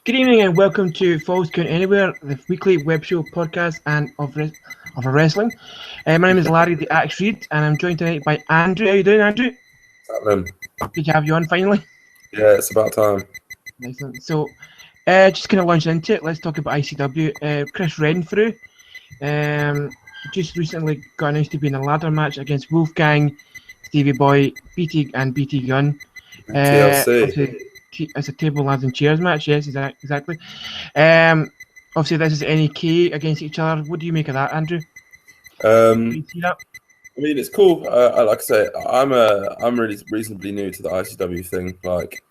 Good evening and welcome to Falls Count Anywhere, the weekly web show podcast and of wrestling. My name is Larry the Axe Reed and I'm joined tonight by Andrew. How you doing, Andrew? Happening. Good to have you on finally. Yeah, it's about time. Excellent. So, just kind of launching into it, let's talk about ICW. Chris Renfrew just recently got announced to be in a ladder match against Wolfgang, Stevie Boy, BT Gunn. TLC. It's a table, lads, and chairs match. Yes, exactly. Obviously, this is NAK against each other. What do you make of that, Andrew? Do you see that? I mean, it's cool. Like I say, I'm really reasonably new to the ICW thing. Like,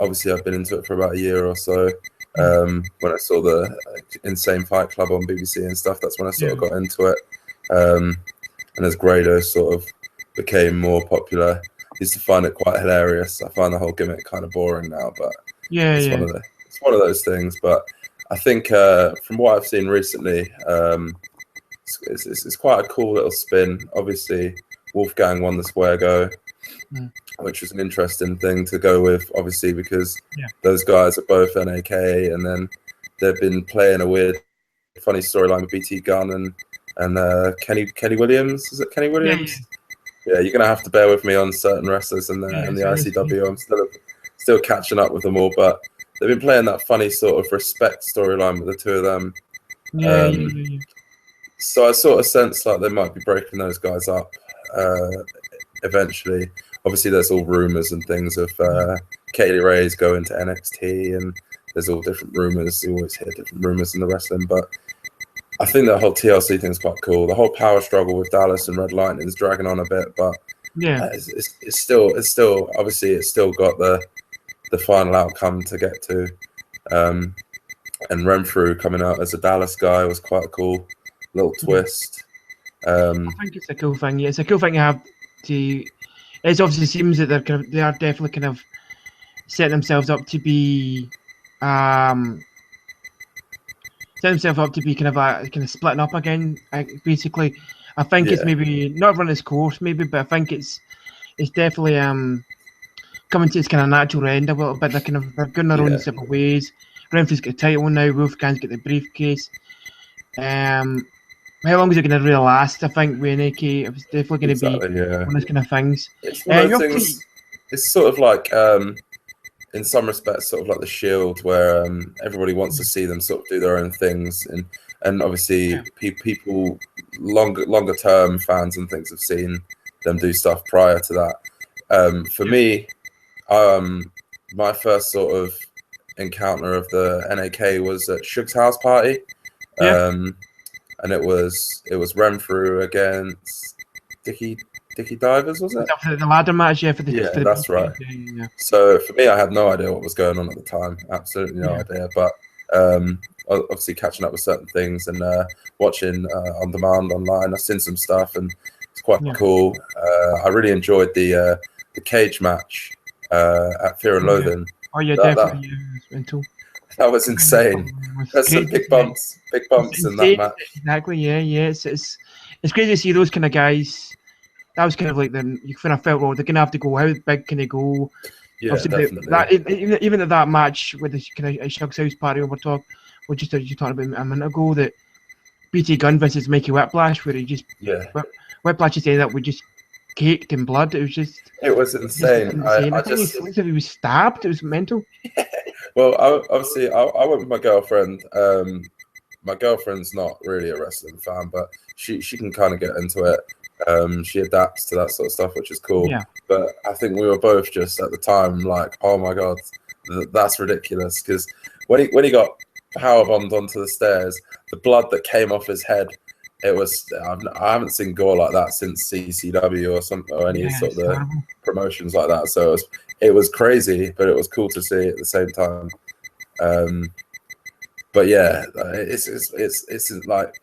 obviously, I've been into it for about a year or so. When I saw the Insane Fight Club on BBC and stuff, that's when I sort of got into it. And as Grado sort of became more popular, I used to find it quite hilarious. I find the whole gimmick kind of boring now, but it's one of those things. But I think from what I've seen recently, it's quite a cool little spin. Obviously, Wolfgang won the square go, which was an interesting thing to go with, obviously, because those guys are both NAK, and then they've been playing a weird, funny storyline with BT Gunn and Kenny Williams. Is it Kenny Williams? Yeah, you're gonna have to bear with me on certain wrestlers in the ICW. I'm still catching up with them all, but they've been playing that funny sort of respect storyline with the two of them. So I sort of sense like they might be breaking those guys up eventually. Obviously, there's all rumors and things of Kaylee Ray's going to NXT, and there's all different rumors. You always hear different rumors in the wrestling, but I think that whole TLC thing is quite cool. The whole power struggle with Dallas and Red Lightning is dragging on a bit, but it's still obviously it's still got the final outcome to get to. And Renfrew coming out as a Dallas guy was quite a cool little twist. I think it's a cool thing. Yeah, it's a cool thing to have. It obviously seems that they are definitely kind of setting themselves up to be. Set himself up to be kind of splitting up again. Basically, I think it's maybe not run its course, maybe, but I think it's definitely coming to its kind of natural end a little bit. They're going their own separate ways. Renfrew's got a title now. Wolfgang's got the briefcase. How long is it going to really last? I think with NAK, it's definitely going to be one of those kind of things. It's one of those things. It's sort of like. In some respects, sort of like the Shield, where everybody wants to see them sort of do their own things, and obviously people longer term fans and things have seen them do stuff prior to that. For me, my first sort of encounter of the NAK was at Suge's house party, and it was Renfrew against Dickie Divers, was it? For the ladder match, for the that's right. Yeah. So for me, I had no idea what was going on at the time. Absolutely no idea. But obviously catching up with certain things and watching on demand online, I've seen some stuff and it's quite cool. I really enjoyed the cage match at Fear and Loathing. Oh yeah, definitely. That was insane. There's some big bumps in that match. Exactly. Yeah. It's crazy to see those kind of guys. That was kind of like you kind of felt, well, they're gonna have to go. How big can they go? Yeah, definitely. Even at that match with the kind of Shug's house party you talking about a minute ago, that BT Gunn versus Mikey Whiplash, where he just Whiplash just ended up with just caked in blood. It was insane. I think he was stabbed. It was mental. Well, obviously, I went with my girlfriend. My girlfriend's not really a wrestling fan, but she can kind of get into it. She adapts to that sort of stuff, which is cool. But I think we were both just at the time like, oh my god, that's ridiculous. Because when he got powerbombed onto the stairs, the blood that came off his head, it was I haven't seen gore like that since CCW or any sort of the promotions like that. So it was crazy, but it was cool to see at the same time. But yeah, it's like.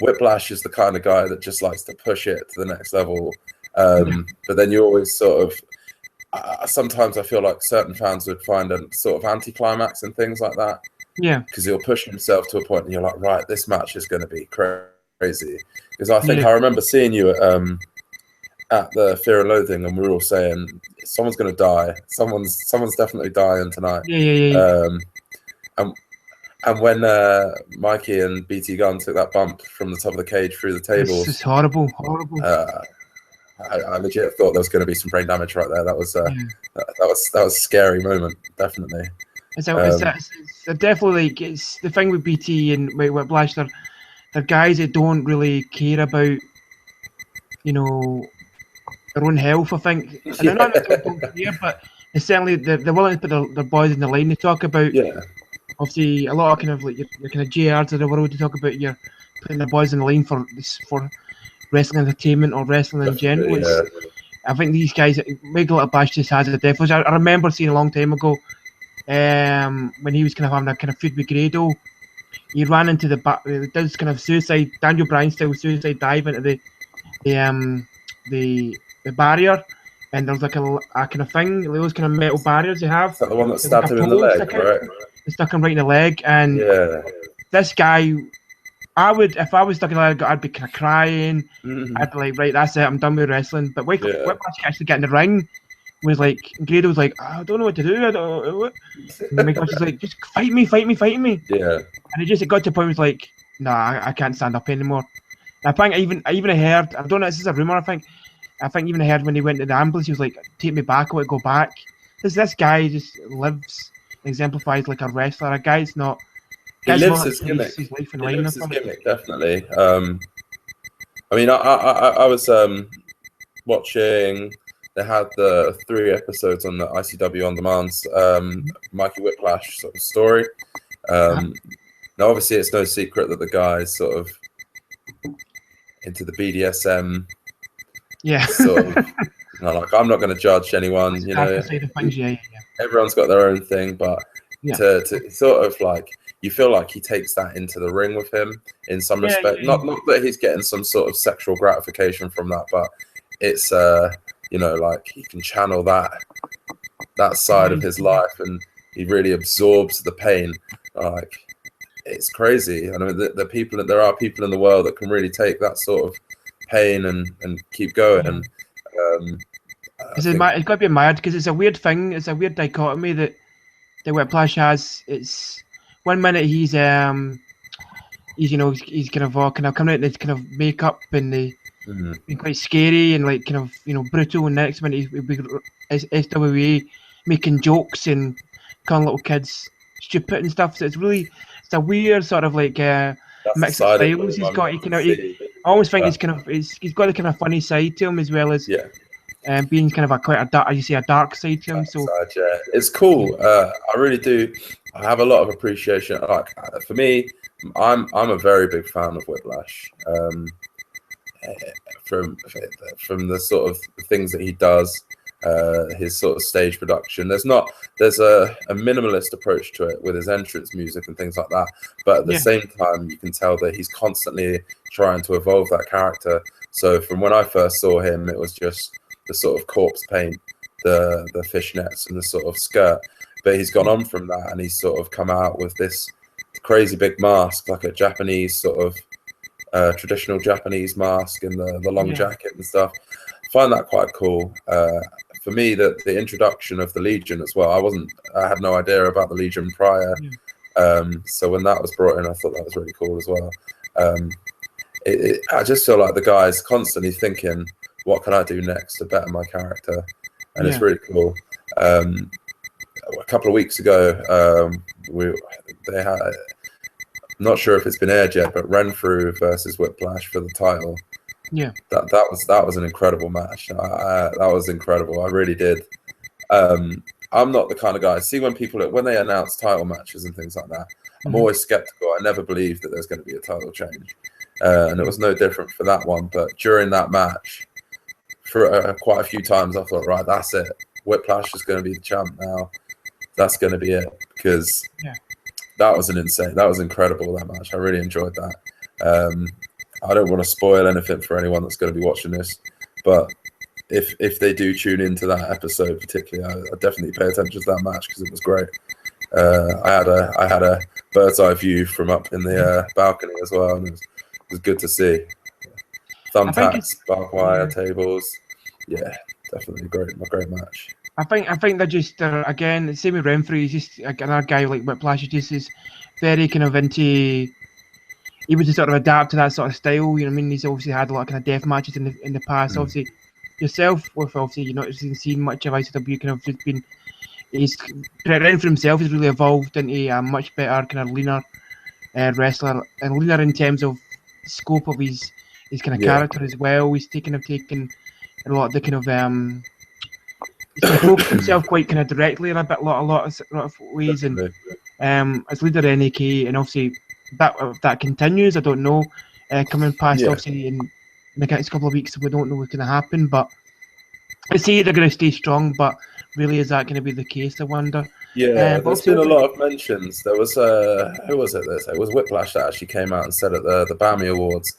Whiplash is the kind of guy that just likes to push it to the next level. But then you always sort of, sometimes I feel like certain fans would find a sort of anticlimax and things like that. Yeah. Because he'll push himself to a point and you're like, right, this match is going to be crazy. Because I think I remember seeing you at the Fear and Loathing, and we were all saying someone's going to die. Someone's definitely dying tonight. Yeah. And when Mikey and BT Gunn took that bump from the top of the cage through the tables, It's horrible. I legit thought there was going to be some brain damage right there. That was that was a scary moment, definitely. It's definitely like, it's the thing with BT and Whiplash. They're guys that don't really care about, you know, their own health. I think, and they're not don't care, but it's certainly they're willing to put their boys in the line. They talk about obviously a lot of kind of like your kind of JRs of the world. To talk about you're putting the boys in the line for wrestling entertainment or wrestling in general. I think these guys, Miguel Whiplash just has the Devils. I remember seeing a long time ago when he was kind of having a kind of feud with Grado. He ran into does kind of suicide, Daniel Bryan style suicide dive into the barrier, and there's like a kind of thing, those kind of metal barriers you have. Is that the one that stabbed him in the leg, right? It stuck him right in the leg, and this guy, if I was stuck in the leg, I'd be kind of crying. I'd be like, right, that's it, I'm done with wrestling. But Whiplash actually get in the ring. Was like, Grado was like, I don't know what to do. And Whiplash was like, just fight me. Yeah. And it got to a point where it was like, nah, I can't stand up anymore. And I think I even heard, I don't know, this is a rumor. I think even I heard when he went to the ambulance, he was like, take me back, I want to go back. This guy just lives, exemplifies like a wrestler. A guy's not. He lives his gimmick. His life in he line lives his gimmick, definitely. I mean, I was watching. They had the 3 episodes on the ICW On Demand's Mikey Whiplash sort of story. Now, obviously, it's no secret that the guy's sort of into the BDSM. Yeah. Sort of, like, I'm not going to judge anyone. You know, everyone's got their own thing, but to sort of like, you feel like he takes that into the ring with him in some respect. Not that he's getting some sort of sexual gratification from that, but it's you know, like he can channel that side of his life, and he really absorbs the pain. Like, it's crazy. I mean, there are people in the world that can really take that sort of pain and keep going. It's got to be mad because it's a weird thing. It's a weird dichotomy that Whiplash has. It's one minute he's kind of coming out in this kind of makeup and being quite scary and like kind of, you know, brutal, and next minute he'll be SWA making jokes and calling little kids stupid and stuff. So it's a weird sort of like mix of styles he's got. I always think he's got a kind of funny side to him as well as being kind of quite a dark side to him. So it's cool. I really do. I have a lot of appreciation. Like, for me, I'm a very big fan of Whiplash. From the sort of things that he does, his sort of stage production. There's a minimalist approach to it with his entrance music and things like that. But at the same time, you can tell that he's constantly trying to evolve that character. So from when I first saw him, it was just the sort of corpse paint, the fishnets and the sort of skirt. But he's gone on from that, and he's sort of come out with this crazy big mask, like a Japanese sort of traditional Japanese mask and the long jacket and stuff. I find that quite cool. For me, the introduction of the Legion as well. I had no idea about the Legion prior. So when that was brought in, I thought that was really cool as well. I just feel like the guy's constantly thinking, what can I do next to better my character? And it's really cool. A couple of weeks ago, they had, I'm not sure if it's been aired yet, but Renfrew versus Whiplash for the title. Yeah, that was an incredible match. That was incredible. I really did. I'm not the kind of guy. See, when they announce title matches and things like that, I'm always skeptical. I never believe that there's going to be a title change, and it was no different for that one. But during that match, for quite a few times, I thought, right, that's it. Whiplash is going to be the champ now. That's going to be it, because that was incredible, that match. I really enjoyed that. I don't want to spoil anything for anyone that's going to be watching this, but if they do tune into that episode particularly, I definitely pay attention to that match because it was great. I had a bird's eye view from up in the balcony as well, and it was good to see. Thumbtacks, barbed wire, tables. Yeah, definitely a great match. I think they're just again the same with Renfrew. He's just another guy like Whiplash. He just is very kind of into. He would just sort of adapt to that sort of style. You know what I mean? He's obviously had a lot of kind of death matches in the past. Obviously, yourself with obviously you're not seen much of ICW. Kind of just been. He's Renfrew himself has really evolved into a much better kind of leaner wrestler and leaner in terms of scope of his kind of character as well. He's taken a lot of the kind of he's kind of focused himself quite kind of directly in a lot of ways, and as leader of NAK, and obviously that continues. I don't know, coming past obviously in the next couple of weeks, we don't know what's going to happen, but I see they're going to stay strong. But really, is that going to be the case? I wonder. Yeah, there's been a lot of mentions. There was who was it? It was Whiplash that actually came out and said at the BAMI Awards.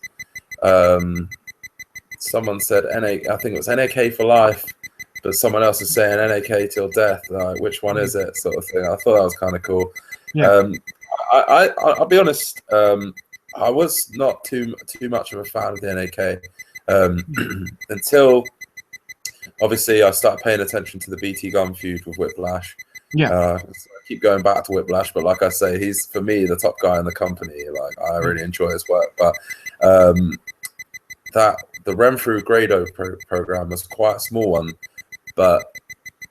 Someone said I think it was NAK for life, but someone else is saying NAK till death. Like, which one is it? Sort of thing. I thought that was kind of cool. Yeah. I'll be honest. I was not too much of a fan of the NAK until obviously I started paying attention to the BT Gun feud with Whiplash. Yeah. I keep going back to Whiplash, but like I say, he's for me the top guy in the company. Like, I really enjoy his work, but that the Renfrew Grado program was quite a small one, but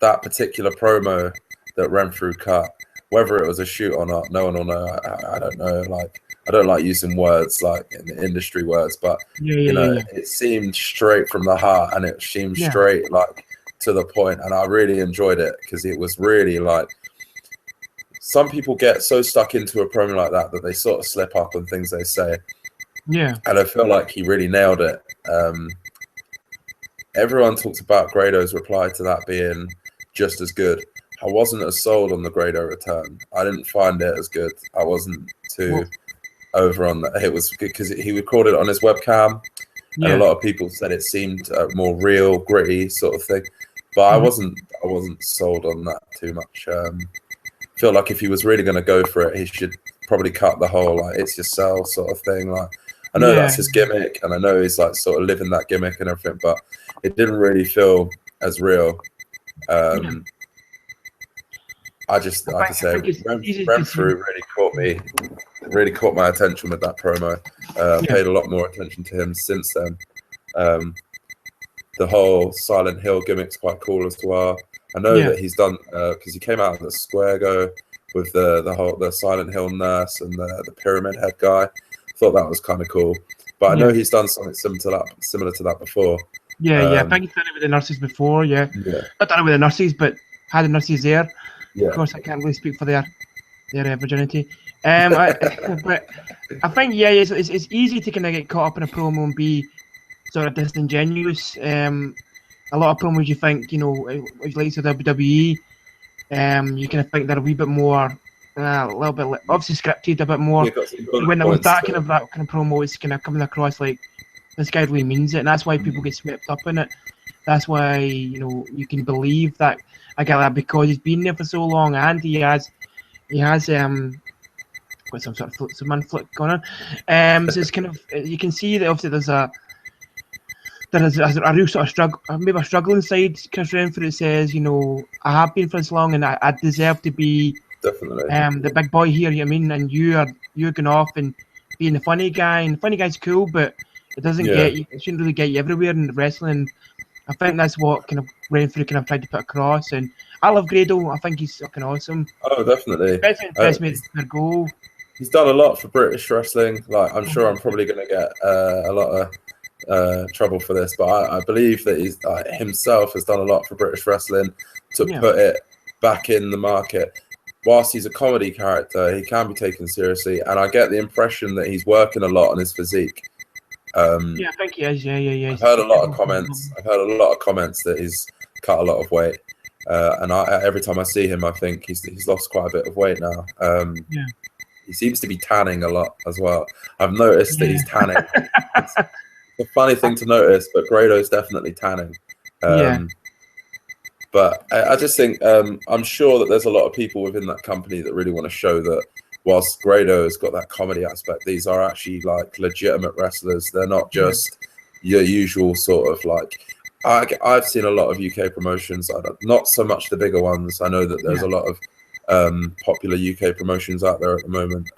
that particular promo that Renfrew cut, whether it was a shoot or not, no one will know. I don't know. Like, I don't like using words like in the industry words, but it seemed straight from the heart, and it seemed straight like to the point, and I really enjoyed it because it was really like, some people get so stuck into a promo like that they sort of slip up on things they say. Yeah. And I feel like he really nailed it. Everyone talks about Grado's reply to that being just as good. I wasn't as sold on the Grado return. I didn't find it as good. I wasn't too over on that. It was because he recorded it on his webcam, and a lot of people said it seemed more real, gritty sort of thing. But I wasn't sold on that too much. Feel like if he was really going to go for it, he should probably cut the whole like it's yourself sort of thing. Like, I know that's his gimmick, and I know he's like sort of living that gimmick and everything, but it didn't really feel as real. I just, like I say, Renfrew really caught my attention with that promo. Paid a lot more attention to him since then. The whole Silent Hill gimmick's quite cool as well. I know that he's done because he came out of the Square Go with the Silent Hill nurse and the Pyramid Head guy. Thought that was kind of cool, but I know he's done something similar to that before. I think he's done it with the nurses before. Not done it with the nurses, but had the nurses there. Of course, I can't really speak for their virginity. But I think it's easy to kind of get caught up in a promo and be sort of disingenuous. A lot of promos you think, like to WWE, you kind of think they're a wee bit more, a little bit obviously scripted, a bit more. When there was that kind of promo, it's kind of coming across like this guy really means it, and that's why people get swept up in it. That's why you can believe that I get that because he's been there for so long, and he has got some sort of some flip going on. So it's kind of, you can see that obviously there is a real sort of struggle, maybe a struggle inside Chris Renfrew that says, I have been for this long and I deserve to be definitely the big boy here. You know what I mean? And you're going off and being the funny guy, and the funny guy's cool, but it doesn't get you. It shouldn't really get you everywhere in wrestling. I think that's what kind of Renfrew kind of tried to put across, and I love Grado. I think he's fucking awesome. Oh, definitely. Best made their goal. He's done a lot for British wrestling. Like, I'm sure I'm probably going to get a lot of trouble for this, but I believe that he's himself has done a lot for British wrestling to put it back in the market. Whilst he's a comedy character, he can be taken seriously, and I get the impression that he's working a lot on his physique. I think he is. Yeah. I've heard a lot of comments that he's cut a lot of weight, and every time I see him, I think he's lost quite a bit of weight now. He seems to be tanning a lot as well. I've noticed that he's tanning. It's a funny thing to notice, but Grado's definitely tanning. But I just think I'm sure that there's a lot of people within that company that really want to show that whilst Grado has got that comedy aspect, these are actually like legitimate wrestlers. They're not just your usual sort of like I've seen a lot of UK promotions, not so much the bigger ones. I know that there's a lot of popular UK promotions out there at the moment,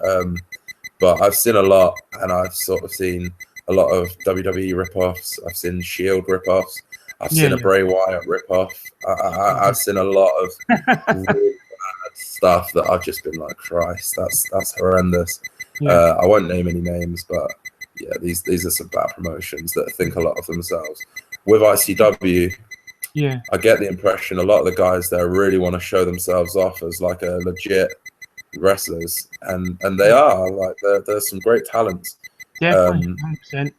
but I've seen a lot, and I've sort of seen a lot of WWE rip-offs. I've seen Shield rip-offs. I've seen a Bray Wyatt rip-off. I've seen a lot of really bad stuff that I've just been like, Christ, that's horrendous. I won't name any names, but yeah, these are some bad promotions that think a lot of themselves. With ICW, I get the impression a lot of the guys there really want to show themselves off as like a legit wrestlers, and they are. Like, there's some great talents. Definitely, 100%.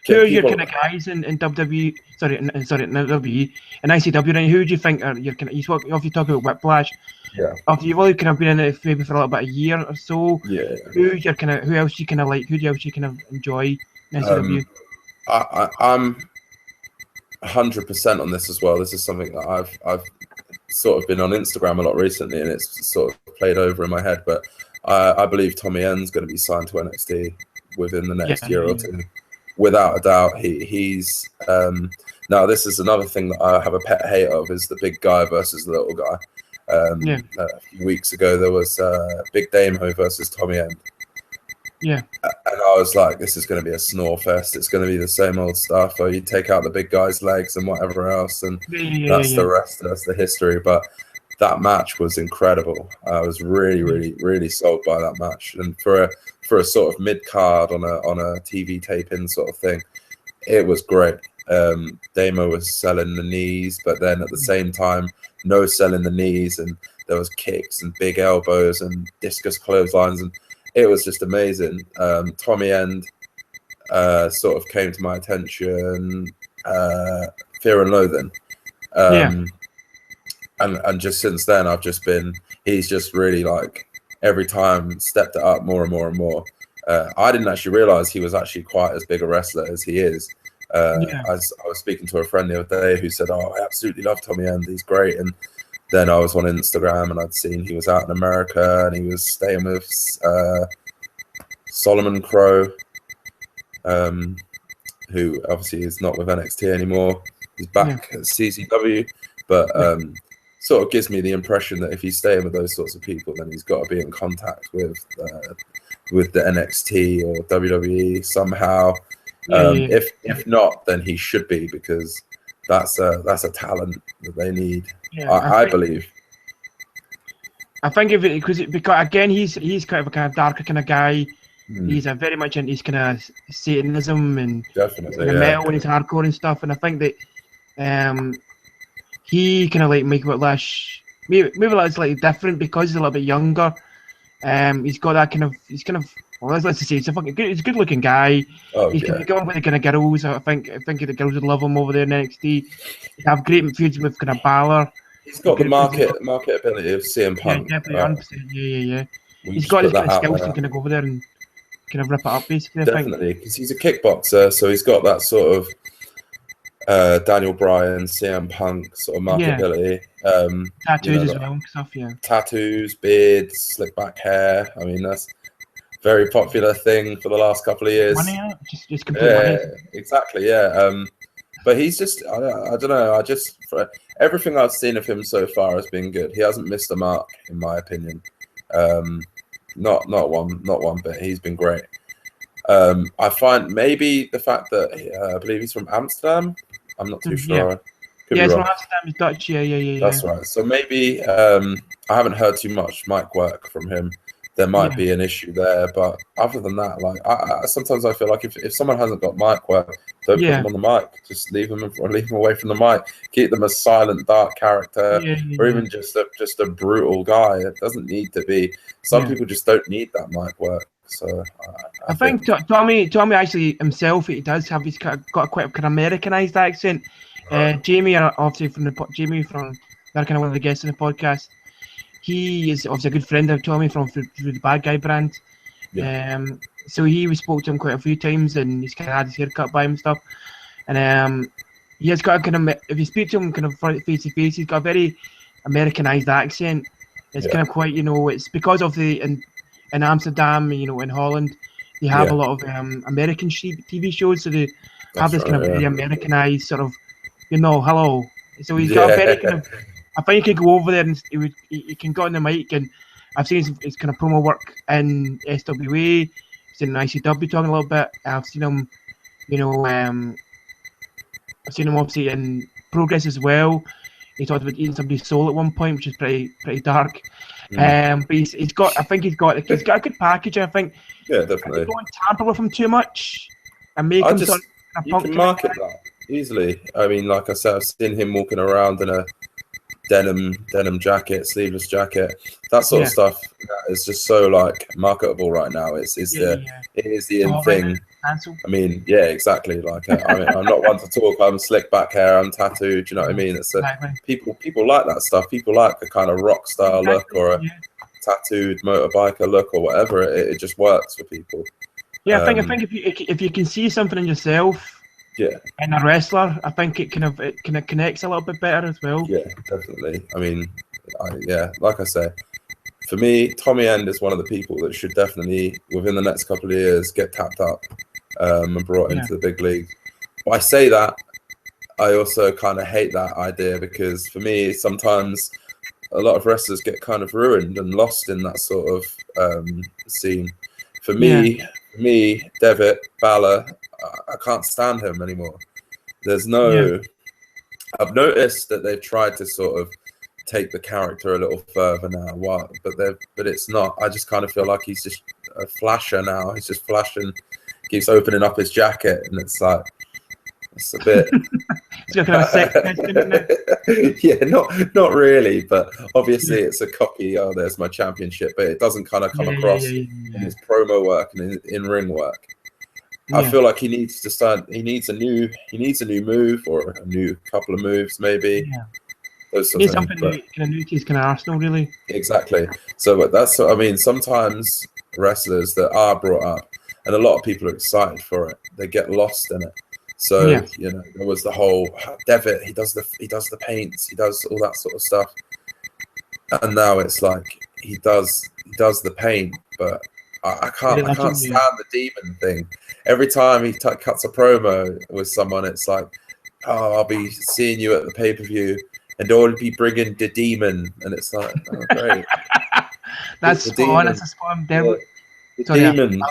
Who are your kind of guys in WWE? Sorry, not WWE, in ICW. Right? Who do you think are your kind of? You talk about Whiplash. Yeah. After you've only kind of been in it maybe for a little bit, a year or so. Yeah. Who's your kind of? Who else you kind of like? Who else you kind of enjoy in ICW? I'm 100% on this as well. This is something that I've sort of been on Instagram a lot recently, and it's sort of played over in my head. But I believe Tommy End's going to be signed to NXT within the next year or two, without a doubt. He's now this is another thing that I have a pet hate of, is the big guy versus the little guy. A few weeks ago there was Big Damo versus Tommy End. And I was like, this is going to be a snore fest. It's going to be the same old stuff. Or you take out the big guy's legs and whatever else, and that's the rest. That's the history. But that match was incredible. I was really, really, really sold by that match. And for a sort of mid card on a TV tape-in sort of thing, it was great. Damo was selling the knees, but then at the same time, no selling the knees, and there was kicks and big elbows and discus clotheslines, and it was just amazing. Tommy End sort of came to my attention, Fear and Loathing. And just since then, he's just really, like, every time stepped it up more and more and more. I didn't actually realize he was actually quite as big a wrestler as he is. I was speaking to a friend the other day who said, "Oh, I absolutely love Tommy End. He's great." And then I was on Instagram and I'd seen he was out in America and he was staying with Solomon Crow, who obviously is not with NXT anymore. He's back at CZW, but sort of gives me the impression that if he's staying with those sorts of people, then he's got to be in contact with the NXT or WWE somehow. If not, then he should be, because that's a talent that they need. I believe. I think because again, he's kind of a darker kind of guy. He's very much into his kind of Satanism and metal and his hardcore and stuff. And I think that he kind of like Michael Whiplash, maybe that's slightly different because he's a little bit younger. He's got that kind of. He's kind of. Well, let's just say he's a good looking guy. He's going with the kind of girls. I think the girls would love him over there in NXT. He'd have great feuds with kind of Balor. He's got the marketability of CM Punk. Yeah, definitely, 100%. He's got his skills to kind of go over there and kind of rip it up, basically. Definitely, because he's a kickboxer, so he's got that sort of Daniel Bryan, CM Punk sort of marketability. Tattoos as well and stuff, Tattoos, beards, slick back hair. I mean, that's very popular thing for the last couple of years. Money, just complete money. Exactly, but he's just, I don't know. For everything I've seen of him so far has been good. He hasn't missed a mark, in my opinion. Not one bit. He's been great. I find maybe the fact that I believe he's from Amsterdam. I'm not too sure. He's from Amsterdam. He's Dutch. Yeah. That's right. So maybe I haven't heard too much mic work from him. There might be an issue there, but other than that, like sometimes I feel like if someone hasn't got mic work, don't put them on the mic. Just leave them away from the mic. Keep them a silent, dark character, or even just a brutal guy. It doesn't need to be. Some people just don't need that mic work. So I think Tommy actually himself, he does have. He's got quite a kind of Americanized accent. Jamie, obviously Jamie from they're kind of one of the guests in the podcast. He is obviously a good friend of Tommy through the Bad Guy brand. So we spoke to him quite a few times, and he's kind of had his hair cut by him and stuff. And he has got a kind of, if you speak to him kind of face to face, he's got a very Americanized accent. It's kind of quite, it's because of in Amsterdam, in Holland, they have a lot of American TV shows, so they have this kind of very Americanized sort of hello. So he's got a very kind of. I think he could go over there and he can go on the mic, and I've seen his kind of promo work in SWA. He's in ICW talking a little bit. I've seen him, I've seen him obviously in Progress as well. He talked about eating somebody's soul at one point, which is pretty dark. But he's got a good package. I think. Yeah, definitely. Don't tamper with him too much and make him sort of you can market that easily. I mean, like I said, I've seen him walking around in a denim jacket, sleeveless jacket, that sort of stuff. Is just so like marketable right now. It is the in thing. I mean, yeah, exactly. Like, I mean, I'm not one to talk. I'm slick back hair. I'm tattooed. Do you know what I mean? It's people like that stuff. People like a kind of rock style look or a tattooed motorbiker look or whatever. It just works for people. Yeah, I think if you can see something in yourself. Yeah, and a wrestler, I think it kind of connects a little bit better as well. Yeah, definitely. I mean, like I say, for me, Tommy End is one of the people that should definitely, within the next couple of years, get tapped up and brought into the big league. But I say that, I also kind of hate that idea because for me, sometimes a lot of wrestlers get kind of ruined and lost in that sort of scene. For me, Devitt, Balor, I can't stand him anymore. There's no. I've noticed that they've tried to sort of take the character a little further now. But it's not. I just kind of feel like he's just a flasher now. He's just flashing, keeps opening up his jacket, and it's like it's a bit. It's got kind of a sex question, isn't it? Yeah, not really, but obviously it's a copy. Oh, there's my championship, but it doesn't kind of come across in his promo work and in ring work. I feel like he needs to start. He needs a new move or a new couple of moves, maybe. Yeah. Those he needs something new to his kind of arsenal, really. Exactly. So that's what I mean. Sometimes wrestlers that are brought up, and a lot of people are excited for it, they get lost in it. So there was the whole Devitt. He does the paints. He does all that sort of stuff. And now it's like he does the paint, but I can't stand the demon thing. Every time he cuts a promo with someone, it's like, oh, I'll be seeing you at the pay-per-view, and I'll be bringing the demon, and it's like, oh, great. That's spot on. That's a spot on. The demon.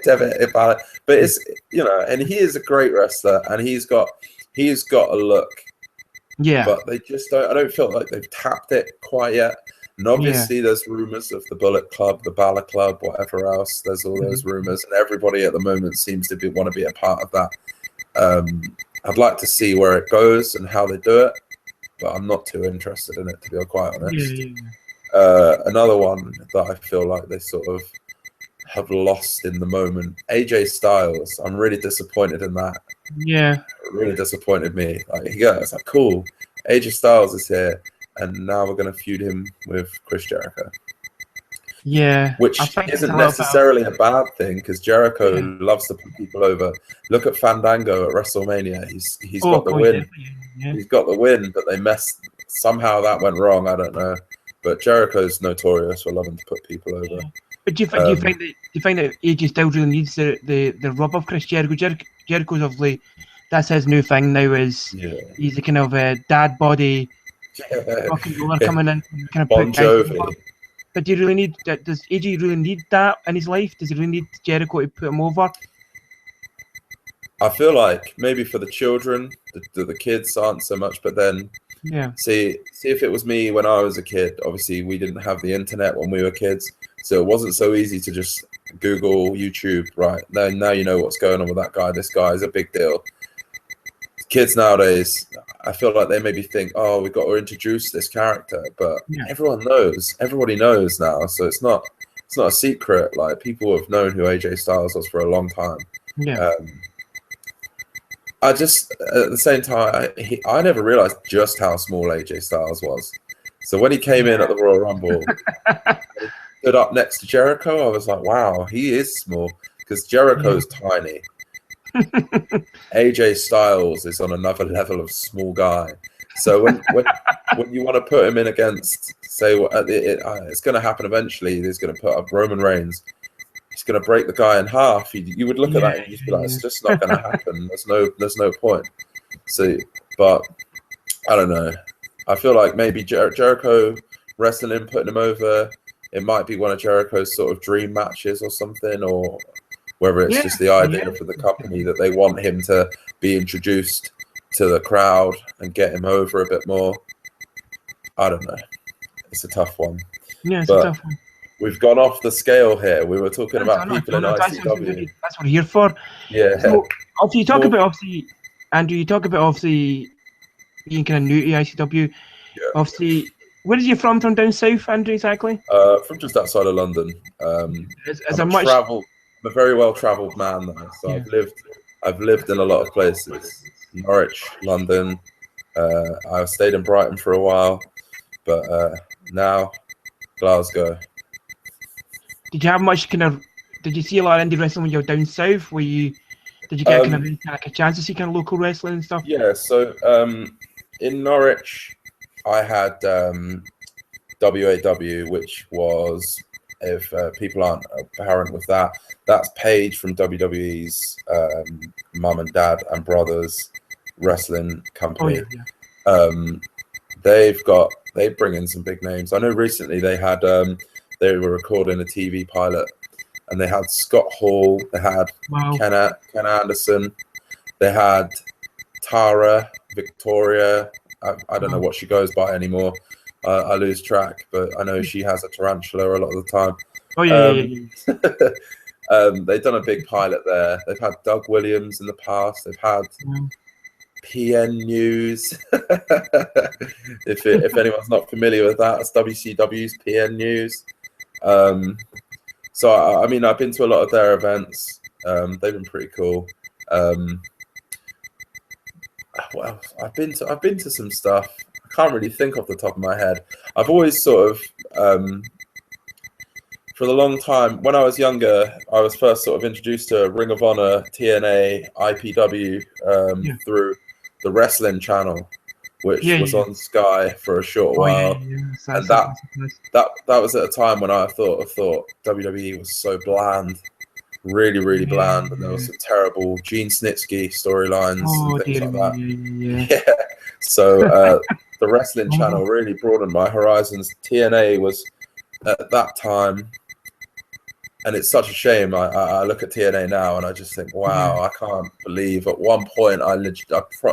Devitt, but it's and he is a great wrestler, and he's got a look. Yeah. But they just don't. I don't feel like they've tapped it quite yet. And obviously, there's rumors of the Bullet Club, the Balor Club, whatever else. There's all those rumors, and everybody at the moment seems to want to be a part of that. I'd like to see where it goes and how they do it, but I'm not too interested in it, to be quite honest. Another one that I feel like they sort of have lost in the moment, AJ Styles. I'm really disappointed in that. Yeah, it really disappointed me. It's like cool. AJ Styles is here. And now we're going to feud him with Chris Jericho. Yeah. Which isn't necessarily a bad thing because Jericho loves to put people over. Look at Fandango at WrestleMania. He's got the win. He's got the win, but they messed. Somehow that went wrong. I don't know. But Jericho's notorious for loving to put people over. Yeah. But do you think that AJ Styles really needs the rub of Chris Jericho? Jericho's obviously that's his new thing now. He's a kind of dad body. Coming in, kind of Bon Jovi. But do you really need? Does AJ really need that in his life? Does he really need Jericho to put him over? I feel like maybe for the children, the kids aren't so much. But then, see if it was me when I was a kid. Obviously, we didn't have the internet when we were kids, so it wasn't so easy to just Google, YouTube. Right now you know what's going on with that guy. This guy is a big deal. Kids nowadays, I feel like they maybe think, oh, we've got to introduce this character, but everybody knows now, so it's not a secret. Like people have known who AJ Styles was for a long time. I just at the same time, I never realized just how small AJ Styles was. So when he came in at the Royal Rumble, stood up next to Jericho, I was like, wow, he is small because Jericho's tiny. AJ Styles is on another level of small guy. So when you want to put him in against, say, it's going to happen eventually. He's going to put up Roman Reigns. He's going to break the guy in half. You would look at that and you'd be like, it's just not going to happen. There's no point. So, but I don't know. I feel like maybe Jericho wrestling him, putting him over. It might be one of Jericho's sort of dream matches or something, or whether it's just the idea for the company that they want him to be introduced to the crowd and get him over a bit more. I don't know. It's a tough one. Yeah, it's a tough one. We've gone off the scale here. We were talking about people in ICW. That's what we're here for. Yeah. So, obviously, you talk about, obviously, Andrew, you talk about, obviously, being kind of new to ICW. Yeah. Obviously, where are you from down south, Andrew, exactly? From just outside of London. I'm a very well-travelled man, though. So I've lived in a lot of places. Norwich, London. I stayed in Brighton for a while, but now Glasgow. Did you have much did you see a lot of indie wrestling when you were down south? Did you get kind of like a chance to see kind of local wrestling and stuff? Yeah, so in Norwich, I had WAW, which was, if people aren't apparent with that, that's Paige from WWE's mum and dad and brothers wrestling company. They bring in some big names. I know recently they they were recording a TV pilot, and they had Scott Hall, they had Ken Anderson, they had Tara Victoria. I don't know what she goes by anymore. I lose track, but I know she has a tarantula a lot of the time. They've done a big pilot there. They've had Doug Williams in the past. They've had PN News. if anyone's not familiar with that, it's WCW's PN News. So I mean, I've been to a lot of their events. They've been pretty cool. Well, I've been to some stuff. I can't really think off the top of my head. I've always sort of for the long time, when I was younger, I was first sort of introduced to Ring of Honor, TNA, IPW through the wrestling channel, which was on Sky for a short while. And that was at a time when I thought WWE was so bland, really bland, and there was some terrible Gene Snitsky storylines and things like that. So the wrestling channel really broadened my horizons. TNA was at that time, and it's such a shame. I look at TNA now and I just think, wow, I can't believe at one point I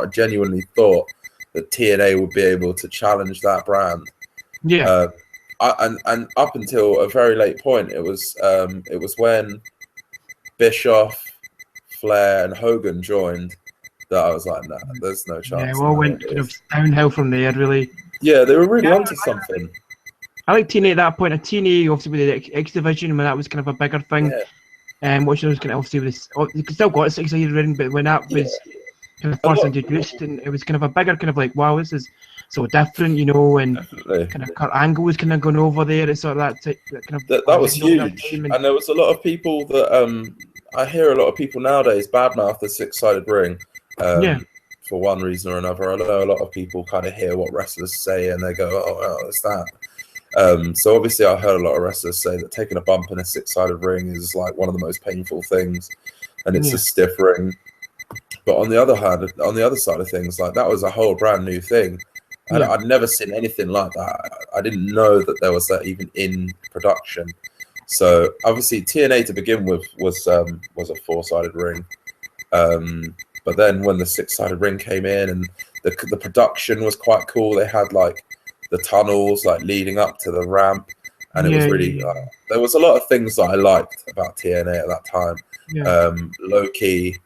genuinely thought that TNA would be able to challenge that brand. And up until a very late point, it was when Bischoff, Flair, and Hogan joined that I was like, nah, there's no chance. Yeah, well, went kind of downhill from there, really. Yeah, they were really onto something. I like TNA at that point. TNA, obviously, with the X Division, when that was kind of a bigger thing. Which was kind of obviously with you still got a 6-sided ring, but when that was kind of first introduced, and it was kind of a bigger kind of like, wow, this is so different, you know, and kind of Kurt Angle was kind of going over there. It's sort of that was huge, and there was a lot of people that I hear a lot of people nowadays badmouth the 6-sided ring. For one reason or another. I know a lot of people kind of hear what wrestlers say and they go, oh, it's that. So obviously I heard a lot of wrestlers say that taking a bump in a 6-sided ring is like one of the most painful things, and it's a stiff ring. But on the other hand, on the other side of things, like that was a whole brand new thing. I'd never seen anything like that. I didn't know that there was that even in production. So obviously TNA to begin with was a 4-sided ring. But then when the 6-sided ring came in and the production was quite cool, they had like the tunnels like leading up to the ramp, and it was really there was a lot of things that I liked about TNA at that time. Low-Key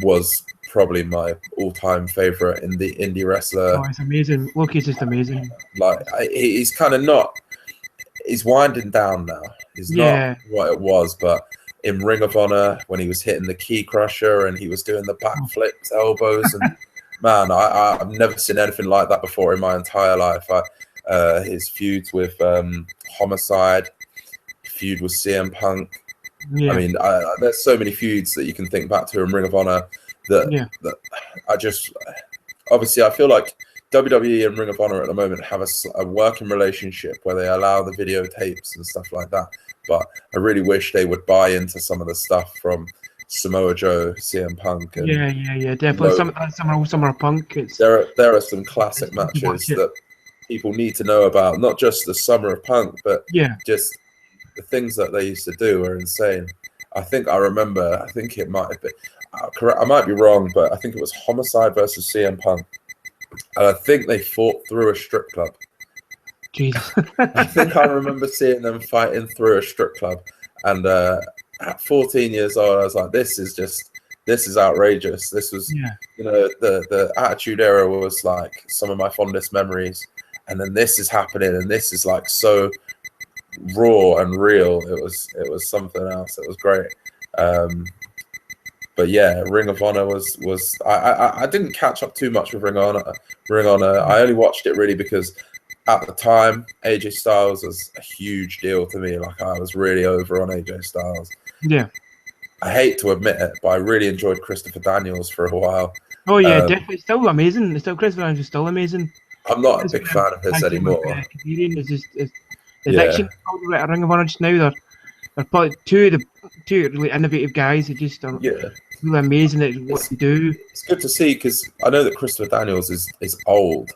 was probably my all-time favorite in the indie wrestler. Oh, it's amazing. Low-Key's just amazing. Like he's kind of not. He's winding down now. He's not what it was, but in Ring of Honor, when he was hitting the key crusher and he was doing the backflips, elbows, and man, I've never seen anything like that before in my entire life. His feuds with Homicide, feud with CM Punk. I mean, there's so many feuds that you can think back to in Ring of Honor that I just obviously I feel like WWE and Ring of Honor at the moment have a working relationship where they allow the videotapes and stuff like that. But I really wish they would buy into some of the stuff from Samoa Joe, CM Punk, and yeah, definitely. Summer Punk. There are some classic to watch matches it. that people need to know about. Not just the Summer of Punk, but Yeah, just the things that they used to do are insane. I think it might have been correct. I might be wrong, but I think it was Homicide versus CM Punk, and I think they fought through a strip club. Jesus. I think I remember seeing them fighting through a strip club, and at 14 years old, I was like, "This is outrageous." This was, the Attitude Era was like some of my fondest memories, and then this is happening, and this is like so raw and real. It was something else. It was great. But yeah, Ring of Honor was I didn't catch up too much with Ring of Honor. I only watched it really because at the time AJ Styles was a huge deal to me. Like, I was really over on AJ Styles. Yeah. I hate to admit it, but I really enjoyed Christopher Daniels for a while. Oh yeah, definitely. Still amazing. Chris Evans is still amreally I'm not a big fan of his anymore. The addiction at Ring of Honor just now. They're probably two really innovative guys who just are really amazing at what they do. It's good to see, because I know that Christopher Daniels is old.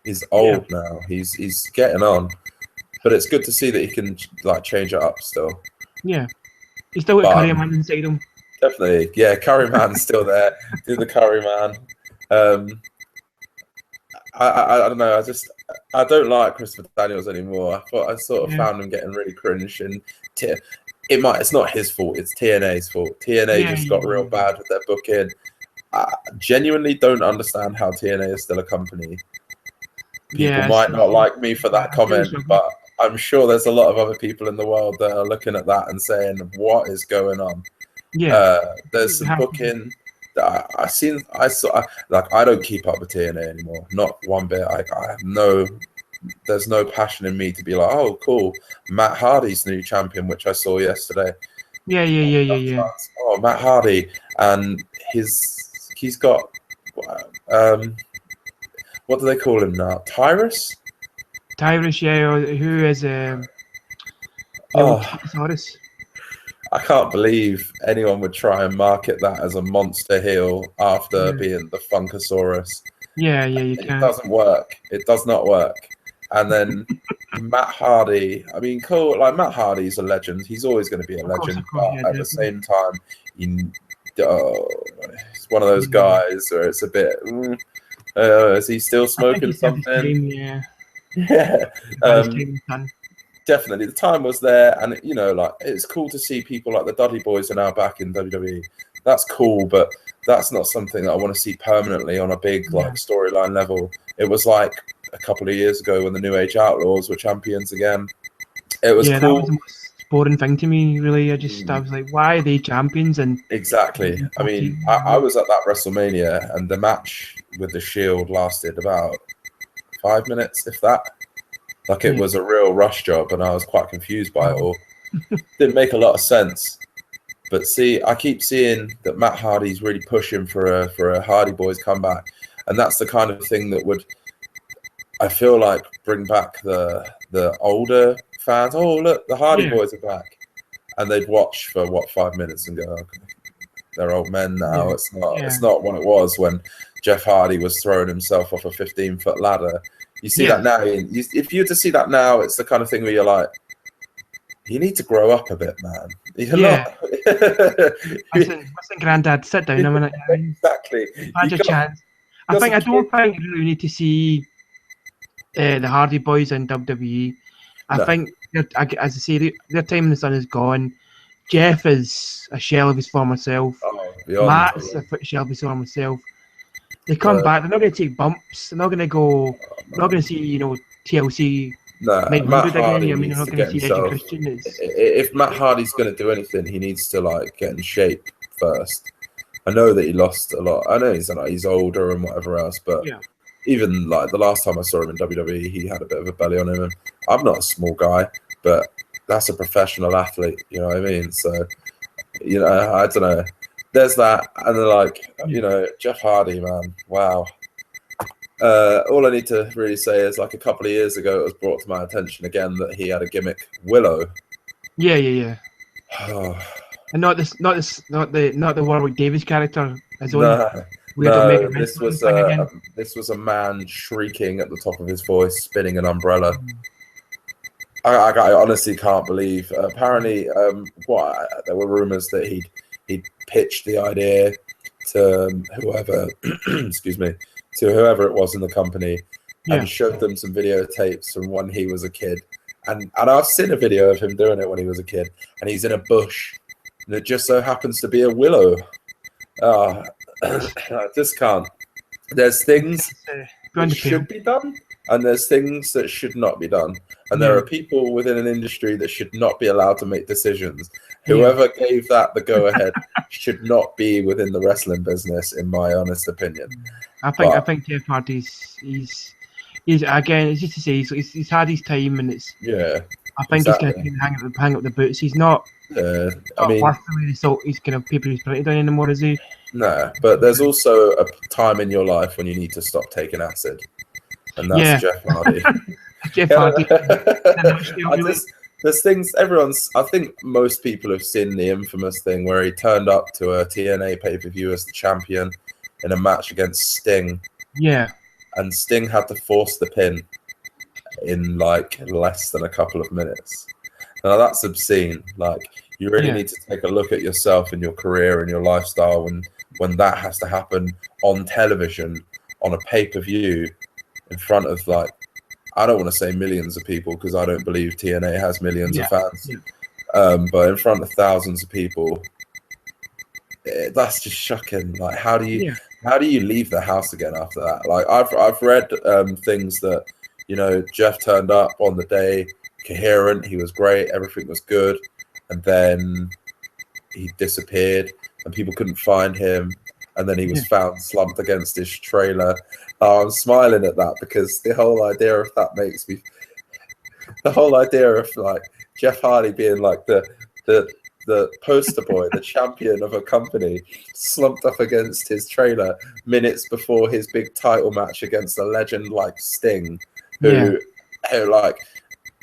He's old now. He's getting on, but it's good to see that he can like change it up still. Yeah, he's still got Curry Man inside him. Definitely, yeah. Curry Man's still there. Do the Curry Man. I don't know. I don't like Christopher Daniels anymore. I sort of found him getting really cringe, and it's not his fault. It's TNA's fault. TNA just got real bad with their booking. I genuinely don't understand how TNA is still a company. People might not like me for that comment, but I'm sure there's a lot of other people in the world that are looking at that and saying, "What is going on?" Yeah, there's some booking that I don't keep up with TNA anymore, not one bit. There's no passion in me to be like, "Oh, cool, Matt Hardy's new champion," which I saw yesterday. Yeah. Oh, Matt Hardy, and he's got what do they call him now? Tyrus, yeah. Who is Taurus? I can't believe anyone would try and market that as a monster heel after being the Funkasaurus. Yeah, you can. It doesn't work. It does not work. And then Matt Hardy, I mean, cool. Like, Matt Hardy's a legend. He's always going to be a legend. But at the same time, he's one of those guys where it's a bit. Is he still smoking something? Yeah. Definitely, the time was there, and like, it's cool to see people like the Dudley Boys are now back in WWE. That's cool, but that's not something that I want to see permanently on a big like storyline level. It was like a couple of years ago when the New Age Outlaws were champions again. It was cool. That was the most boring thing to me, really. I was like, why are they champions? And exactly. I mean, I was at that WrestleMania, and the match with the Shield lasted about 5 minutes, if that. Like, it was a real rush job, and I was quite confused by it all. Didn't make a lot of sense. But see, I keep seeing that Matt Hardy's really pushing for a Hardy Boys comeback, and that's the kind of thing that would, I feel like, bring back the older fans. Oh, look, the Hardy Boys are back, and they'd watch for 5 minutes and go, okay, they're old men now. It's not what it was when Jeff Hardy was throwing himself off a 15-foot ladder. You see that now. If you were to see that now, it's the kind of thing where you're like, you need to grow up a bit, man. You're not. Listen, Granddad, sit down a minute. Exactly. Had your chance. I don't think you really need to see the Hardy Boys in WWE. I think, as I say, their time in the sun is gone. Jeff is a shell of his former self. Matt's a shell of his former self. They come back. They're not going to take bumps. They're not going to go. They're not going to see, TLC. Matt Hardy again. Not going to see Edge Christian. If Matt Hardy's going to do anything, he needs to like get in shape first. I know that he lost a lot. I know he's older and whatever else, but even like the last time I saw him in WWE, he had a bit of a belly on him. And I'm not a small guy, but that's a professional athlete. You know what I mean? So, I don't know. There's that, and then like, Jeff Hardy, man, wow. All I need to really say is, like, a couple of years ago, it was brought to my attention again that he had a gimmick, Willow. Yeah. Oh, And not the Warwick Davis character. His own No, weird no. Omega This wrestling was thing again. this was a man shrieking at the top of his voice, spinning an umbrella. I honestly can't believe. Apparently, there were rumors that he'd pitched the idea to whoever, excuse me, to whoever it was in the company, Yeah. and showed them some videotapes from when he was a kid. And I've seen a video of him doing it when he was a kid, and he's in a bush, and it just so happens to be a willow. I just can't. There's things that should be done, and there's things that should not be done. And there are people within an industry that should not be allowed to make decisions. Whoever gave that the go-ahead should not be within the wrestling business, in my honest opinion. I think Jeff Hardy's he's again. It's just to say he's had his time, and it's I think he's going to hang up the boots. He's not. I mean, he's kind of people who's put it down anymore, is he? No, but there's also a time in your life when you need to stop taking acid, and that's Jeff Hardy. Jeff Hardy. There's things I think most people have seen the infamous thing where he turned up to a TNA pay-per-view as the champion in a match against Sting. Yeah. And Sting had to force the pin in like less than a couple of minutes. Now that's obscene. Like, you really need to take a look at yourself and your career and your lifestyle when that has to happen on television, on a pay-per-view, in front of, like, I don't want to say millions of people because I don't believe TNA has millions of fans. But in front of thousands of people, that's just shocking. Like, how do you leave the house again after that? Like, I've read things that, you know, Jeff turned up on the day coherent, he was great, everything was good, and then he disappeared and people couldn't find him, and then he was found slumped against his trailer. I'm smiling at that because the whole idea of that makes me, the whole idea of like Jeff Hardy being like the poster boy, the champion of a company, slumped up against his trailer minutes before his big title match against a legend like Sting, who like,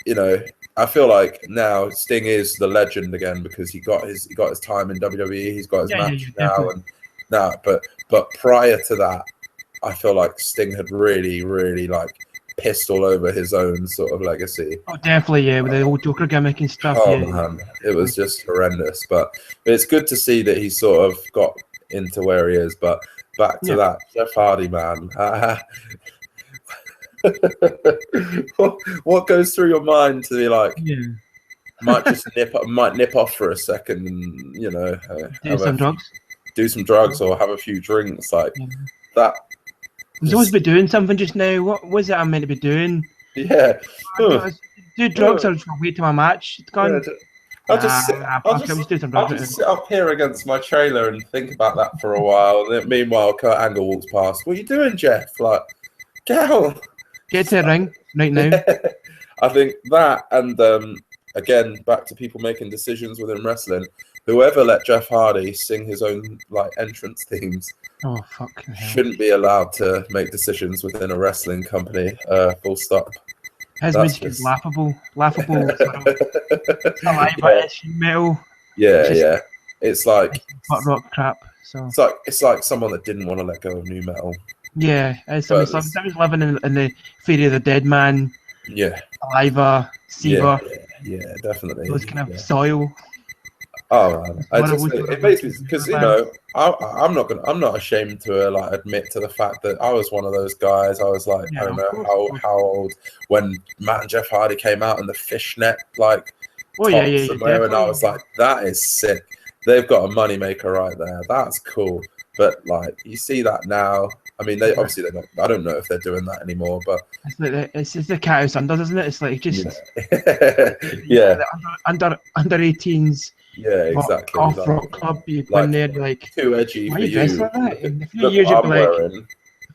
you know, I feel like now Sting is the legend again because he got his time in WWE, he's got his match now, and but prior to that, I feel like Sting had really like pissed all over his own sort of legacy. Oh, definitely, with the old Joker gimmick and stuff. Oh man, it was just horrendous. But it's good to see that he sort of got into where he is. But back to that, Jeff Hardy, man. What goes through your mind to be like, might nip off for a second, and, you know, do some drugs or have a few drinks, like that. I'm supposed to be doing something just now. What was it I'm meant to be doing? Yeah. Do drugs or just wait till my match? It's gone. I'll just sit up here against my trailer and think about that for a while. And then, meanwhile, Kurt Angle walks past. What are you doing, Jeff? Like, get out. Get to the ring right now. I think that, and again, back to people making decisions within wrestling. Whoever let Jeff Hardy sing his own like entrance themes shouldn't be allowed to make decisions within a wrestling company. Full stop. His music is laughable. Metal. Yeah. It's like hot rock crap. So it's like someone that didn't want to let go of new metal. Yeah, someone's living in the Fairy of the Dead Man. Yeah. Aliva, Siva. Yeah, definitely. Those kind of soil. Oh man, it makes me, because, you know, I'm not ashamed to like admit to the fact that I was one of those guys. I was like, I don't know how old when Matt and Jeff Hardy came out in the fishnet like tops somewhere, and I was like, that is sick. They've got a moneymaker right there. That's cool. But like, you see that now. I mean, they're not. I don't know if they're doing that anymore, but it's the cat house under, isn't it? It's like just under 18s. Yeah, exactly. Off rock club, you go in there like too edgy for you. Like that? In a few years, you'll be like,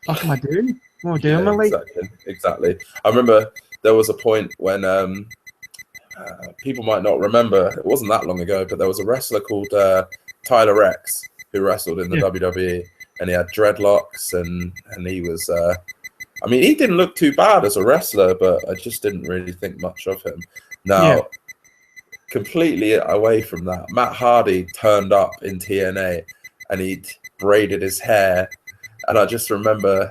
"What am I doing? What am I doing?" Yeah, exactly. I remember there was a point when people might not remember. It wasn't that long ago, but there was a wrestler called Tyler Rex who wrestled in the WWE, and he had dreadlocks, and he was. I mean, he didn't look too bad as a wrestler, but I just didn't really think much of him. Now. completely away from that. Matt Hardy turned up in TNA and he'd braided his hair, and I just remember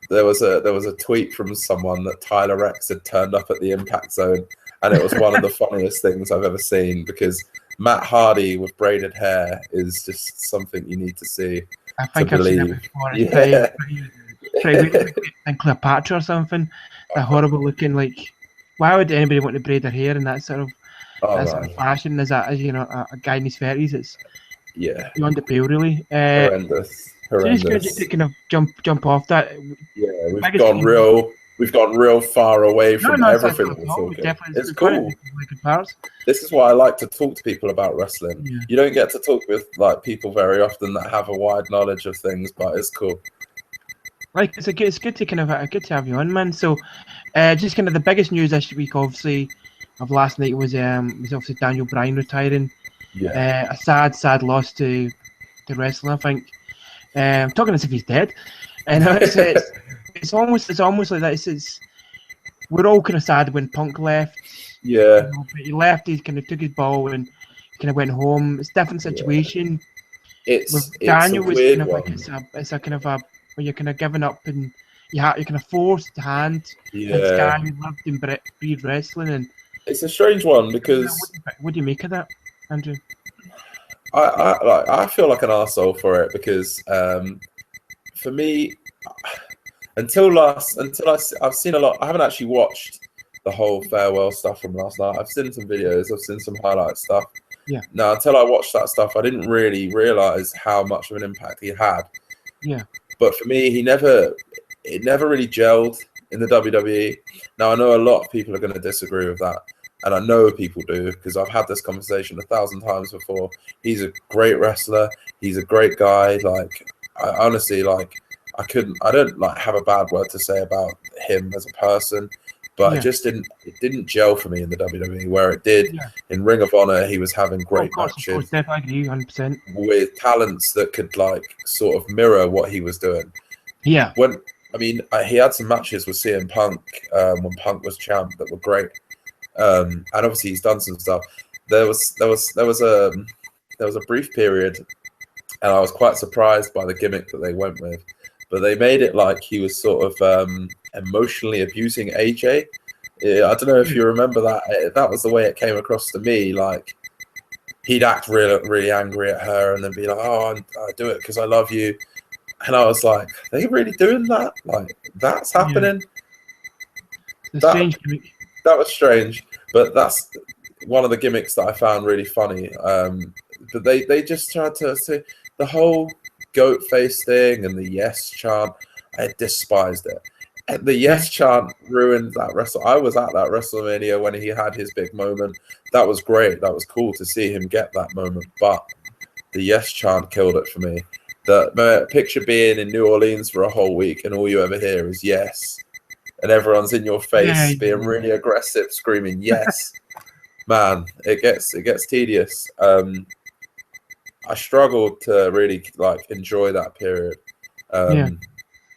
there was a tweet from someone that Tyler Rex had turned up at the Impact Zone, and it was one of the funniest things I've ever seen, because Matt Hardy with braided hair is just something you need to see. I think I've seen it before. It's pretty and Cleopatra or something. That horrible looking, like, why would anybody want to braid their hair in that sort of fashion? As a guy in his 30s, it's beyond the pale, really. Horrendous. So just to kind of jump off that. Yeah, we've gone real far away from everything that we're talking. It's cool. This is why I like to talk to people about wrestling. Yeah. You don't get to talk with like people very often that have a wide knowledge of things, but it's cool. Like it's good to kind of good to have you on, man. So, just kind of the biggest news this week, obviously, of last night was obviously Daniel Bryan retiring. Yeah. A sad loss to wrestling, I think. I'm talking as if he's dead, and it's almost like that. We're all kind of sad when Punk left. Yeah. But he left. He kind of took his ball and kind of went home. It's a different situation. Yeah. Daniel was kind of like it's a kind of a where you're kind of giving up and you're kind of forced to hand. Yeah. This guy who loved and breed wrestling, and it's a strange one because what do you make of that, Andrew? I feel like an arsehole for it because for me, until I've seen a lot. I haven't actually watched the whole farewell stuff from last night. I've seen some videos. I've seen some highlight stuff. Yeah. Now, until I watched that stuff, I didn't really realize how much of an impact he had. Yeah. But for me, it never really gelled in the WWE. Now, I know a lot of people are going to disagree with that. And I know people do, because I've had this conversation 1,000 times before. He's a great wrestler. He's a great guy. Like, I honestly, like, I don't like have a bad word to say about him as a person, but it didn't gel for me in the WWE where it did. Yeah. In Ring of Honor, he was having great matches. Of course, definitely, 100%. With talents that could like sort of mirror what he was doing. Yeah. He had some matches with CM Punk when Punk was champ that were great. And obviously he's done some stuff. There was a brief period, and I was quite surprised by the gimmick that they went with. But they made it like he was sort of emotionally abusing AJ. I don't know if you remember that. That was the way it came across to me. Like he'd act really, really angry at her, and then be like, "Oh, I do it because I love you." And I was like, "Are they really doing that? Like that's happening?" Strange gimmick. That was strange, but that's one of the gimmicks that I found really funny. But they just tried to say the whole goat face thing and the yes chant. I despised it. And the yes chant ruined that wrestle. I was at that WrestleMania when he had his big moment. That was great. That was cool to see him get that moment. But the yes chant killed it for me. The picture being in New Orleans for a whole week and all you ever hear is yes. And everyone's in your face being really aggressive, screaming yes. Man, it gets tedious. I struggled to really like enjoy that period.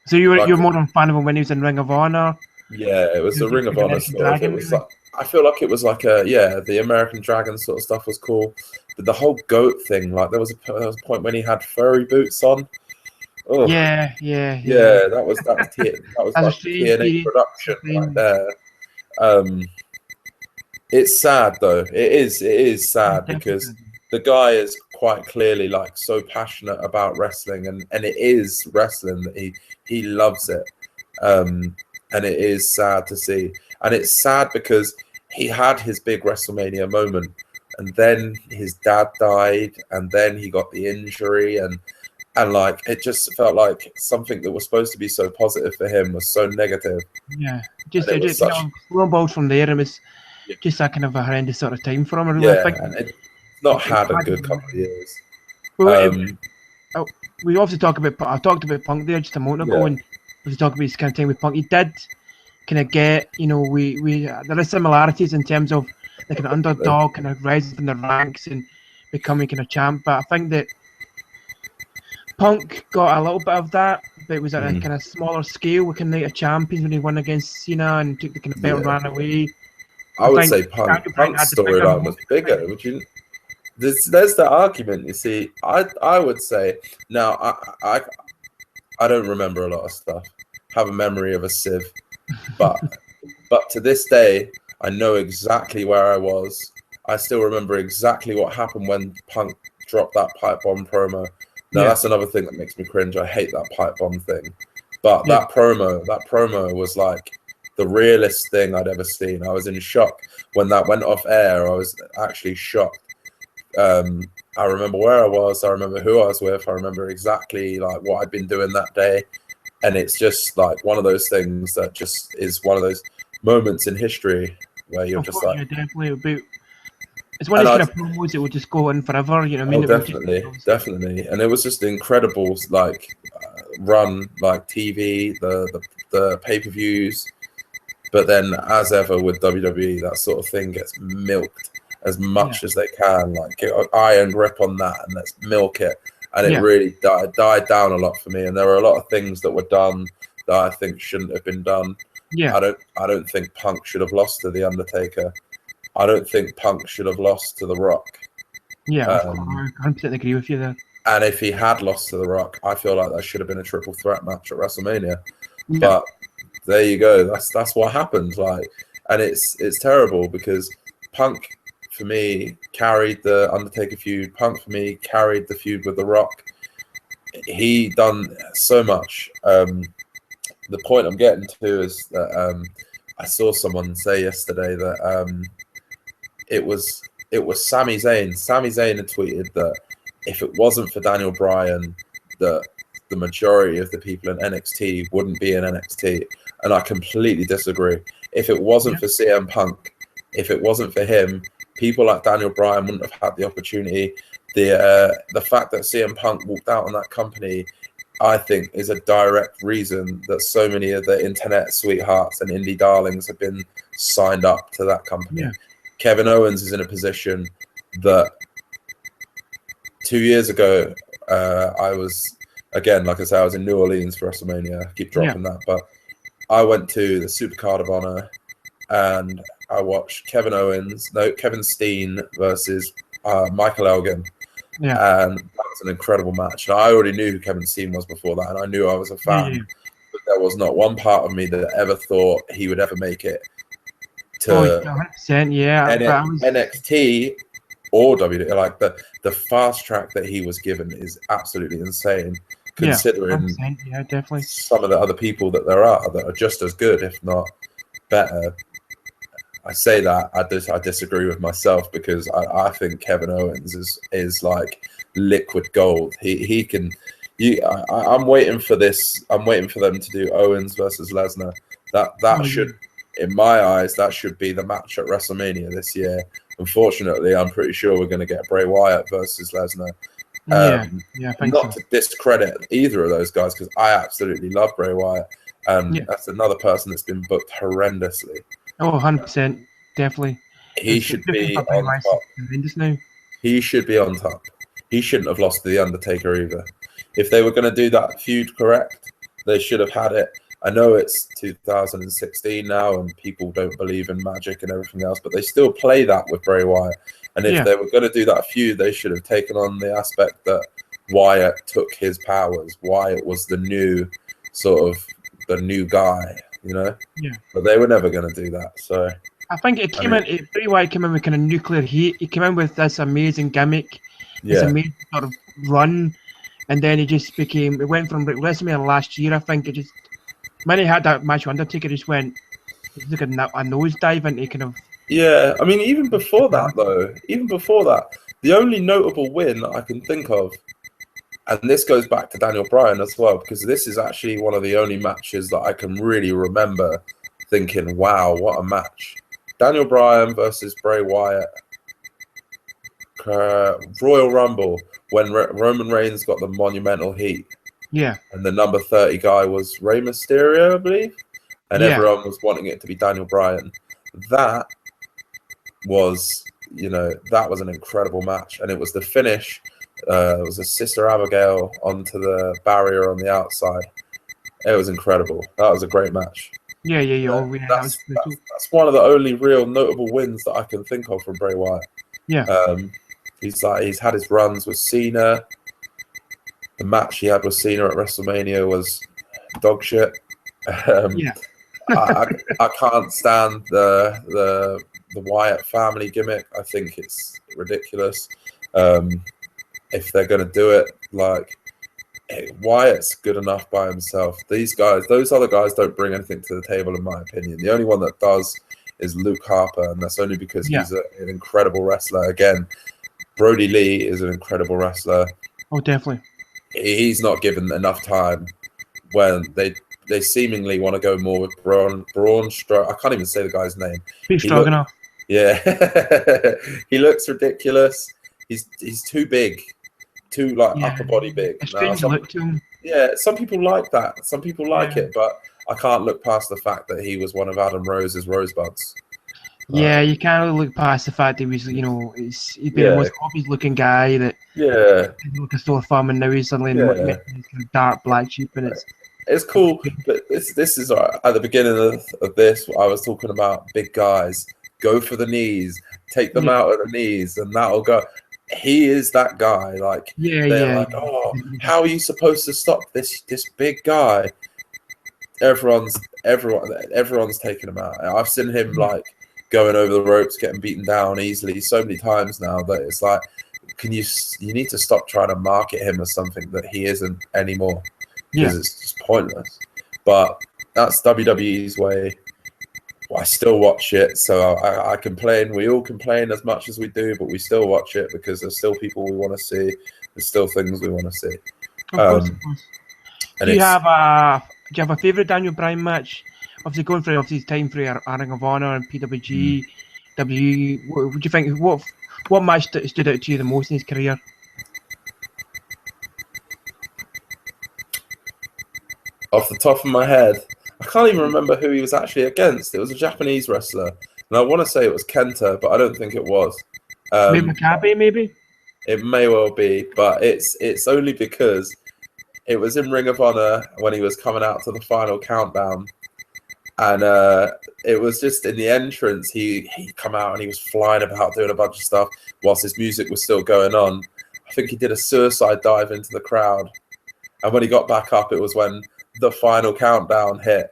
So you're more of a fan of him when he was in Ring of Honor? Yeah, it was the Ring of Honor stuff. It was like, I feel like it was like the American Dragon sort of stuff was cool. But the whole goat thing, like there was a point when he had furry boots on. Oh. Yeah. That was like TNA production right there. It's sad though. It is sad because the guy is quite clearly like so passionate about wrestling, and it is wrestling that he loves it. And it is sad to see, and it's sad because he had his big WrestleMania moment, and then his dad died, and then he got the injury, and like it just felt like something that was supposed to be so positive for him was so negative. Yeah, snowballed from there. It was just that kind of a horrendous sort of time for him. Really. Yeah, and it's not had a good couple of years. Well, we obviously I talked about Punk there just a moment ago, and we talked about his kind of time with Punk. He did kind of get, we there are similarities in terms of like an underdog kind of rising from the ranks and becoming kind of champ. But I think that Punk got a little bit of that, but it was at a kind of smaller scale with Night of Champions when he won against Cena and took the kind of belt and ran away. I would think say Daniel Bryan Punk's had the bigger storyline was moment. bigger. Would you? There's the argument. You see, I would say now I don't remember a lot of stuff. Have a memory of a sieve, but to this day, I know exactly where I was. I still remember exactly what happened when Punk dropped that pipe bomb promo. Now that's another thing that makes me cringe. I hate that pipe bomb thing. But that promo was like the realest thing I'd ever seen. I was in shock when that went off air. I was actually shocked. I remember where I was. I remember who I was with. I remember exactly like what I'd been doing that day. And it's just like one of those things that just is one of those moments in history where you're just like, definitely. It's one of those kind of promos that will just go on forever. You know what I mean? Oh, definitely. And it was just incredible, like run, like TV, the pay-per-views. But then, as ever with WWE, that sort of thing gets milked as much as they can. Like get an iron grip on that, and let's milk it. And it really died down a lot for me. And there were a lot of things that were done that I think shouldn't have been done. Yeah. I don't think Punk should have lost to The Undertaker. I don't think Punk should have lost to The Rock. Yeah, I 100% agree with you there. And if he had lost to The Rock, I feel like that should have been a triple threat match at WrestleMania. Yeah. But there you go. That's what happens. Like, and it's terrible because Punk for me carried the Undertaker feud. Punk for me carried the feud with The Rock. He done so much. The point I'm getting to is that I saw someone say yesterday that it was Sami Zayn. Sami Zayn had tweeted that if it wasn't for Daniel Bryan, that the majority of the people in NXT wouldn't be in NXT. And I completely disagree. If it wasn't for CM Punk, if it wasn't for him, people like Daniel Bryan wouldn't have had the opportunity. The fact that CM Punk walked out on that company, I think, is a direct reason that so many of the internet sweethearts and indie darlings have been signed up to that company. Yeah. Kevin Owens is in a position that 2 years ago, I was, again, like I said, I was in New Orleans for WrestleMania. I keep dropping that, but I went to the Supercard of Honor and I watched Kevin Steen versus Michael Elgin. Yeah. And that was an incredible match. And I already knew who Kevin Steen was before that, and I knew I was a fan. Yeah. But there was not one part of me that ever thought he would ever make it to 100%, NXT or WWE. Like the fast track that he was given is absolutely insane, considering definitely some of the other people that there are that are just as good, if not better. I say that I disagree with myself because I think Kevin Owens is like liquid gold. He can. I'm waiting for this. I'm waiting for them to do Owens versus Lesnar. That should, in my eyes, that should be the match at WrestleMania this year. Unfortunately, I'm pretty sure we're going to get Bray Wyatt versus Lesnar. Not to discredit either of those guys because I absolutely love Bray Wyatt. That's another person that's been booked horrendously. Oh, 100%, definitely. He should be on top. Now. He should be on top. He shouldn't have lost to The Undertaker either. If they were going to do that feud correct, they should have had it. I know it's 2016 now and people don't believe in magic and everything else, but they still play that with Bray Wyatt. And if they were going to do that feud, they should have taken on the aspect that Wyatt took his powers. Wyatt was the new guy. You know, but they were never going to do that. So I think it came in. Bray Wyatt came in with kind of nuclear heat. He came in with this amazing gimmick, this amazing sort of run, and then he just became. It went from WrestleMania last year. I think it just when he had that match with Undertaker, just went like a nosedive into kind of. Yeah, I mean, even before that, the only notable win I can think of. And this goes back to Daniel Bryan as well, because this is actually one of the only matches that I can really remember thinking, wow, what a match. Daniel Bryan versus Bray Wyatt. Royal Rumble, when Roman Reigns got the monumental heat. Yeah. And the number 30 guy was Rey Mysterio, I believe. And everyone was wanting it to be Daniel Bryan. That was an incredible match. And it was the finish. It was a Sister Abigail onto the barrier on the outside. It was incredible. That was a great match. Yeah. Oh, yeah. That was brutal. That's one of the only real notable wins that I can think of from Bray Wyatt. Yeah. He's had his runs with Cena. The match he had with Cena at WrestleMania was dog shit. Yeah. I can't stand the Wyatt family gimmick. I think it's ridiculous. If they're going to do it, like, Wyatt's good enough by himself. Those other guys don't bring anything to the table, in my opinion. The only one that does is Luke Harper, and that's only because he's an incredible wrestler. Again, Brody Lee is an incredible wrestler. Oh, definitely. He's not given enough time when they seemingly want to go more with Braun I can't even say the guy's name. Stroganoff. Yeah. He looks ridiculous. He's too big. Too upper body big. A strange look to him. Yeah, some people like that. Some people like it, but I can't look past the fact that he was one of Adam Rose's rosebuds. Yeah, you can't really look past the fact that he was, he's been the most obvious looking guy that like a sore thumb, and now he's suddenly in dark black sheep, and it's cool. But this is at the beginning of this. I was talking about big guys. Go for the knees, take them out at the knees, and that'll go. He is that guy. Like, like, oh, how are you supposed to stop this big guy? Everyone's taking him out. I've seen him like going over the ropes, getting beaten down easily so many times now that it's like, you need to stop trying to market him as something that he isn't anymore, because it's just pointless. But that's WWE's way. I still watch it, so I complain. We all complain as much as we do, but we still watch it because there's still people we want to see. There's still things we want to see. Of course. Do you have a favourite Daniel Bryan match? Obviously, going through his time for Ring of Honor and PWG, WWE. What do you think? What match stood out to you the most in his career? Off the top of my head, I can't even remember who he was actually against. It was a Japanese wrestler, and I want to say it was Kenta, but I don't think it was. Maybe Makabe, maybe? It may well be, but it's only because it was in Ring of Honor when he was coming out to the final countdown, and it was just in the entrance. He come out and he was flying about doing a bunch of stuff whilst his music was still going on. I think he did a suicide dive into the crowd, and when he got back up, it was when the final countdown hit,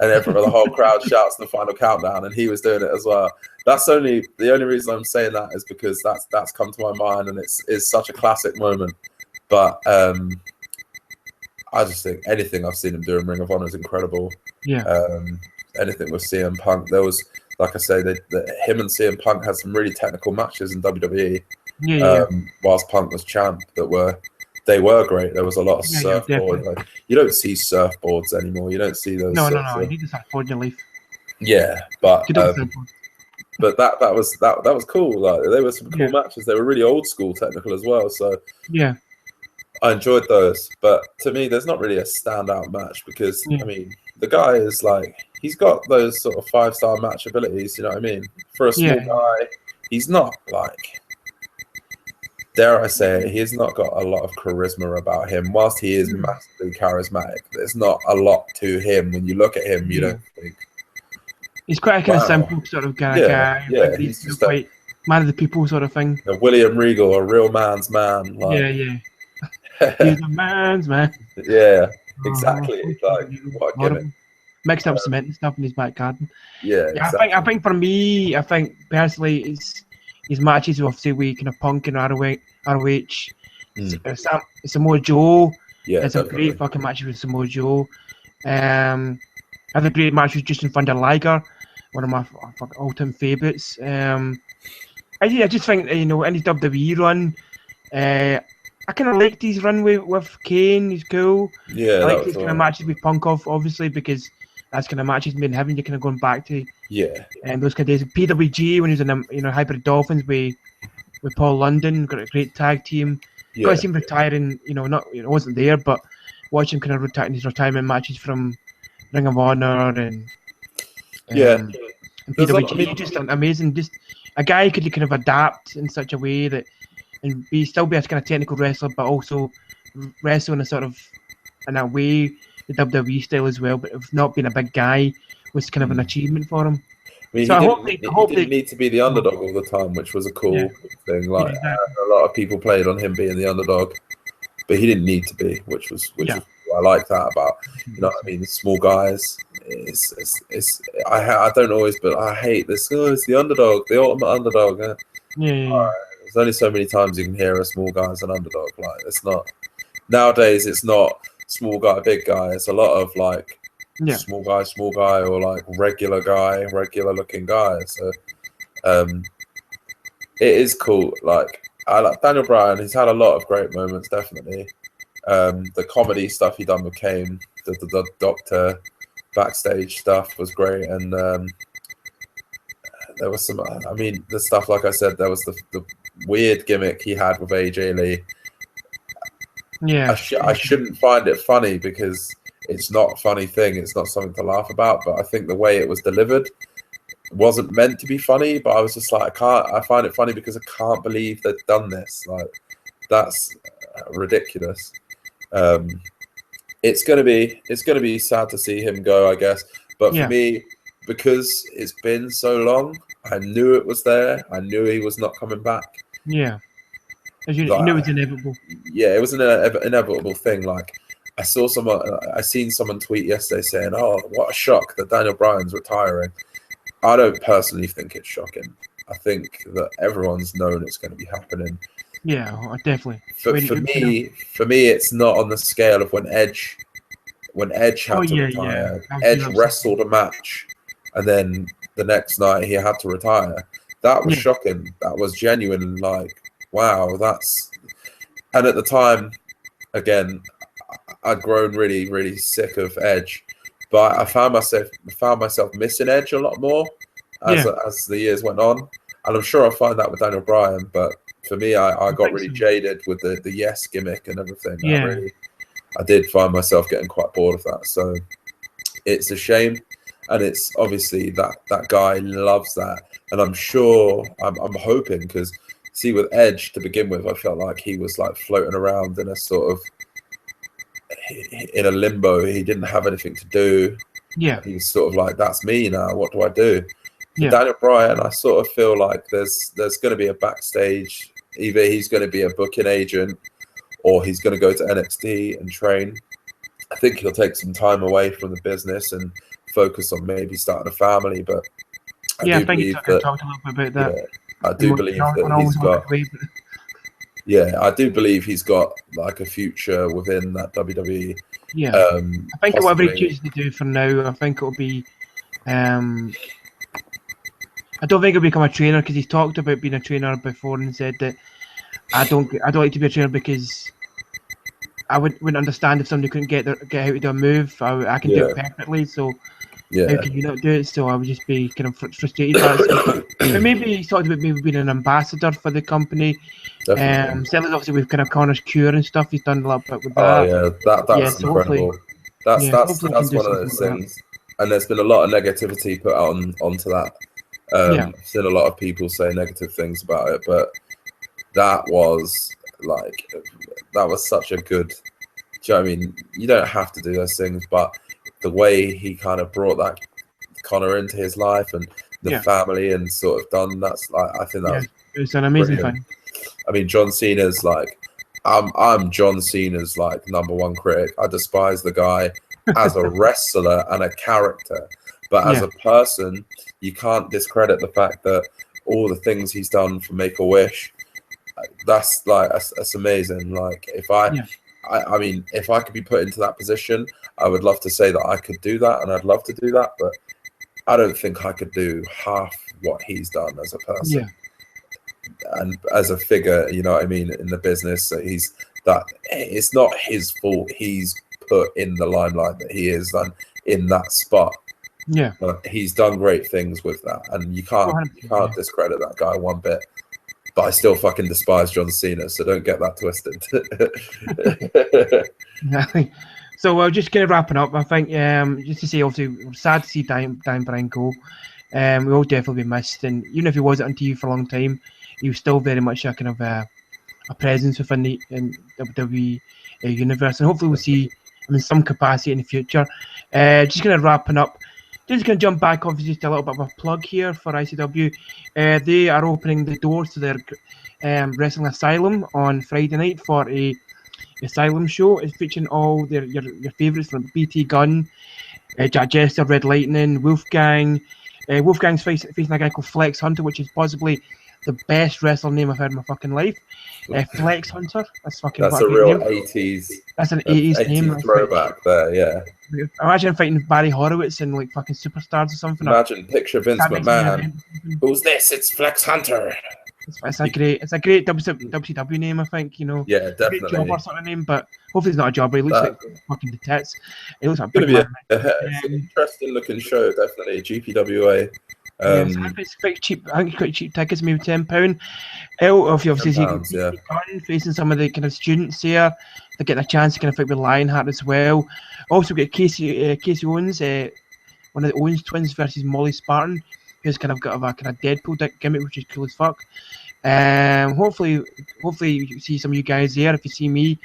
and the whole crowd shouts the final countdown, and he was doing it as well. That's the only reason I'm saying that is because that's come to my mind, and it's such a classic moment. But I just think anything I've seen him do in Ring of Honor is incredible. Yeah. Anything with CM Punk, there was, like I say, him and CM Punk had some really technical matches in WWE. Whilst Punk was champ, they were great. There was a lot of surfboards. Like, you don't see surfboards anymore. You don't see those. No. You need to surfboard in your life. Yeah, but that was cool. Like, they were some cool matches. They were really old school technical as well. So I enjoyed those. But to me, there's not really a standout match because I mean, the guy is like, he's got those sort of 5-star match abilities. You know what I mean? For a small guy, he's not like, dare I say it, he's not got a lot of charisma about him. Whilst he is massively charismatic, there's not a lot to him. When you look at him, you don't think. He's quite a kind of simple sort of guy. Yeah, he's just quite man of the people sort of thing. William Regal, a real man's man. Like. He's a man's man. Yeah, exactly. Like, what a gimmick. Mixed up cement and stuff in his back garden. Yeah, exactly. I think for me, personally, his matches obviously with kind of Punk and ROH. Samoa Joe. Yeah, it's a great fucking match with Samoa Joe. I had a great match with Justin Thunder Liger, one of my all-time favourites. I just think, in his WWE run, I kind of liked his run with Kane. He's cool. Yeah, I like his kind of matches with Punk obviously, because that's kind of matches been having. You're kind of going back to those kind of days. PWG when he was in Hybrid Dolphins with Paul London, got a great tag team. Got to see him retiring. Wasn't there, but watch him kind of retiring his retirement matches from Ring of Honor and PWG. Just amazing. Just a guy who could kind of adapt in such a way that and still be a kind of technical wrestler, but also wrestle in a way the WWE style as well, but of not being a big guy was kind of an achievement for him. I mean, So he didn't need to be the underdog all the time, which was a cool thing. Like exactly. a lot of people played on him being the underdog, but he didn't need to be, which was I like that about, you know what I mean, small guys. I don't always, but I hate this. Oh, it's the underdog, the ultimate underdog. There's only so many times you can hear a small guy as an underdog. Like, it's not nowadays. It's not small guy, big guy. It's a lot of like small guy, or like regular looking guy. So it is cool. Like, I like Daniel Bryan. He's had a lot of great moments, definitely. The comedy stuff he done with Kane, the doctor backstage stuff was great, and there was some. I mean, the stuff, like I said, there was the weird gimmick he had with AJ Lee. Yeah, I shouldn't find it funny because it's not a funny thing. It's not something to laugh about. But I think the way it was delivered wasn't meant to be funny. But I was just like, I find it funny because I can't believe they've done this. Like, that's ridiculous. It's gonna be sad to see him go, I guess. But for me, because it's been so long, I knew it was there. I knew he was not coming back. Yeah, as you knew it was inevitable. Yeah, it was an inevitable thing. Like, I seen someone tweet yesterday saying, "Oh, what a shock that Daniel Bryan's retiring." I don't personally think it's shocking. I think that everyone's known it's going to be happening. Yeah, definitely. For me, it's not on the scale of when Edge had to retire. Edge wrestled a match, and then the next night he had to retire. That was shocking. That was genuine. Like, wow, that's. And at the time, again, I'd grown really, really sick of Edge, but I found myself missing Edge a lot more as the years went on, and I'm sure I'll find that with Daniel Bryan, but. For me, I got really jaded with the yes gimmick and everything. I did find myself getting quite bored of that. So it's a shame, and it's obviously that guy loves that, and I'm sure I'm hoping, because see, with Edge to begin with, I felt like he was like floating around in a sort of in a limbo. He didn't have anything to do. Yeah, he was sort of like, that's me now. What do I do? For Daniel Bryan, I sort of feel like there's going to be a backstage. Either he's going to be a booking agent, or he's going to go to NXT and train. I think he'll take some time away from the business and focus on maybe starting a family. But I think you talked a little bit about that. Yeah, I do believe that he's got. Yeah, I do believe he's got like a future within that WWE. Yeah, I think whatever he chooses to do for now, I think it'll be. I don't think he'll become a trainer, because he's talked about being a trainer before and said that I don't like to be a trainer because I wouldn't understand if somebody couldn't get how to do a move. I can do it perfectly, so how can you not do it? So I would just be kind of frustrated by it. But maybe he's talked about maybe being an ambassador for the company. Certainly, obviously, with kind of Connor's Cure and stuff, he's done a lot with that. Oh yeah, that's incredible. That's one of those things. And there's been a lot of negativity put onto that. I've seen a lot of people say negative things about it, but that was such a good. Do you know what I mean? You don't have to do those things, but the way he kind of brought that Connor into his life and the family and sort of done, that's like, I think that was an amazing thing. I mean, John Cena's like, I'm John Cena's like #1 critic. I despise the guy as a wrestler and a character, but as a person, you can't discredit the fact that all the things he's done for Make-A-Wish. That's amazing. Like, if I mean, if I could be put into that position, I would love to say that I could do that, and I'd love to do that, but I don't think I could do half what he's done as a person and as a figure. You know what I mean? In the business, it's not his fault. He's put in the limelight that he is done in that spot. Yeah, but he's done great things with that, and you can't discredit that guy one bit. But I still fucking despise John Cena, so don't get that twisted. So just kind of wrapping up, I think just to say, obviously, we're sad to see Dan Bryan go. We will definitely be missed, and even if he wasn't on TV for a long time, he was still very much a kind of a presence within the WWE universe, and hopefully we'll see in some capacity in the future. Just kind of wrapping up. Just going to jump back, obviously, just a little bit of a plug here for ICW. They are opening the doors to their Wrestling Asylum on Friday night for a Asylum show. It's featuring all your favourites from BT Gunn, Jack Jester, Red Lightning, Wolfgang. Wolfgang's facing a guy called Flex Hunter, which is possibly the best wrestler name I've heard in my fucking life. Flex Hunter. That's a real name. 80s. That's an 80s name. Throwback there, yeah. Imagine fighting Barry Horowitz and like fucking superstars or something. Imagine, picture Vince McMahon. Who's this? It's Flex Hunter. It's a great WCW name, I think. Yeah, definitely. Great jobber sort of name, but hopefully it's not a jobber. He looks like fucking the tits. He looks like a big man. It's an interesting looking show, definitely. GPWA. It's quite cheap. I think it's quite cheap tickets, maybe £10. If you obviously see facing some of the kind of students here, they get a chance to kind of fight with Lionheart as well. Also get Casey Owens, one of the Owens twins versus Molly Spartan, who's kind of got a kind of Deadpool gimmick, which is cool as fuck. Hopefully you see some of you guys there. If you see me,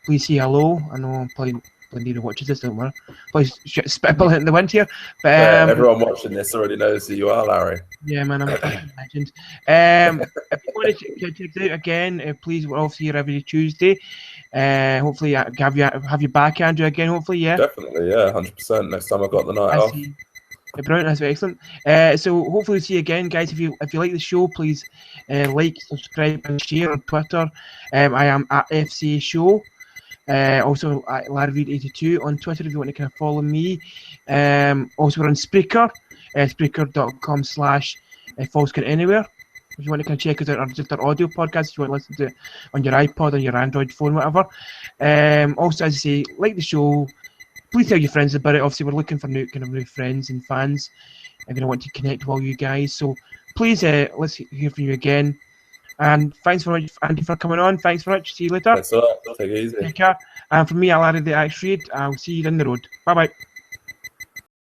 please say hello. I know I'm probably need to watch this, don't worry. Please spitball in the wind here. But everyone watching this already knows who you are, Larry. Yeah, man, I'm a fucking legend. If you want to check it out again, please, we're obviously here every Tuesday. Hopefully have you back, Andrew, again, hopefully, yeah? Definitely, yeah, 100%. Next time I've got the night off. Brilliant, that's excellent. So hopefully see you again, guys. If you like the show, please like, subscribe, and share on Twitter. I am at FCA Show. Also at Larry Reid 82 on Twitter if you want to kind of follow me. Also we're on Spreaker, Spreaker.com/FalseCountAnywhere. If you want to kind of check us out, or just our audio podcast, if you want to listen to it on your iPod, on your Android phone, whatever. Also, as I say, like the show, please tell your friends about it. Obviously, we're looking for new friends and fans. I'm going to want to connect with all you guys. So please, let's hear from you again. And thanks very much, Andy, for coming on. Thanks very much. See you later. Thanks a lot. Take it easy. Take care. And from me, Larry the Axe Reid, I'll see you down the road. Bye-bye.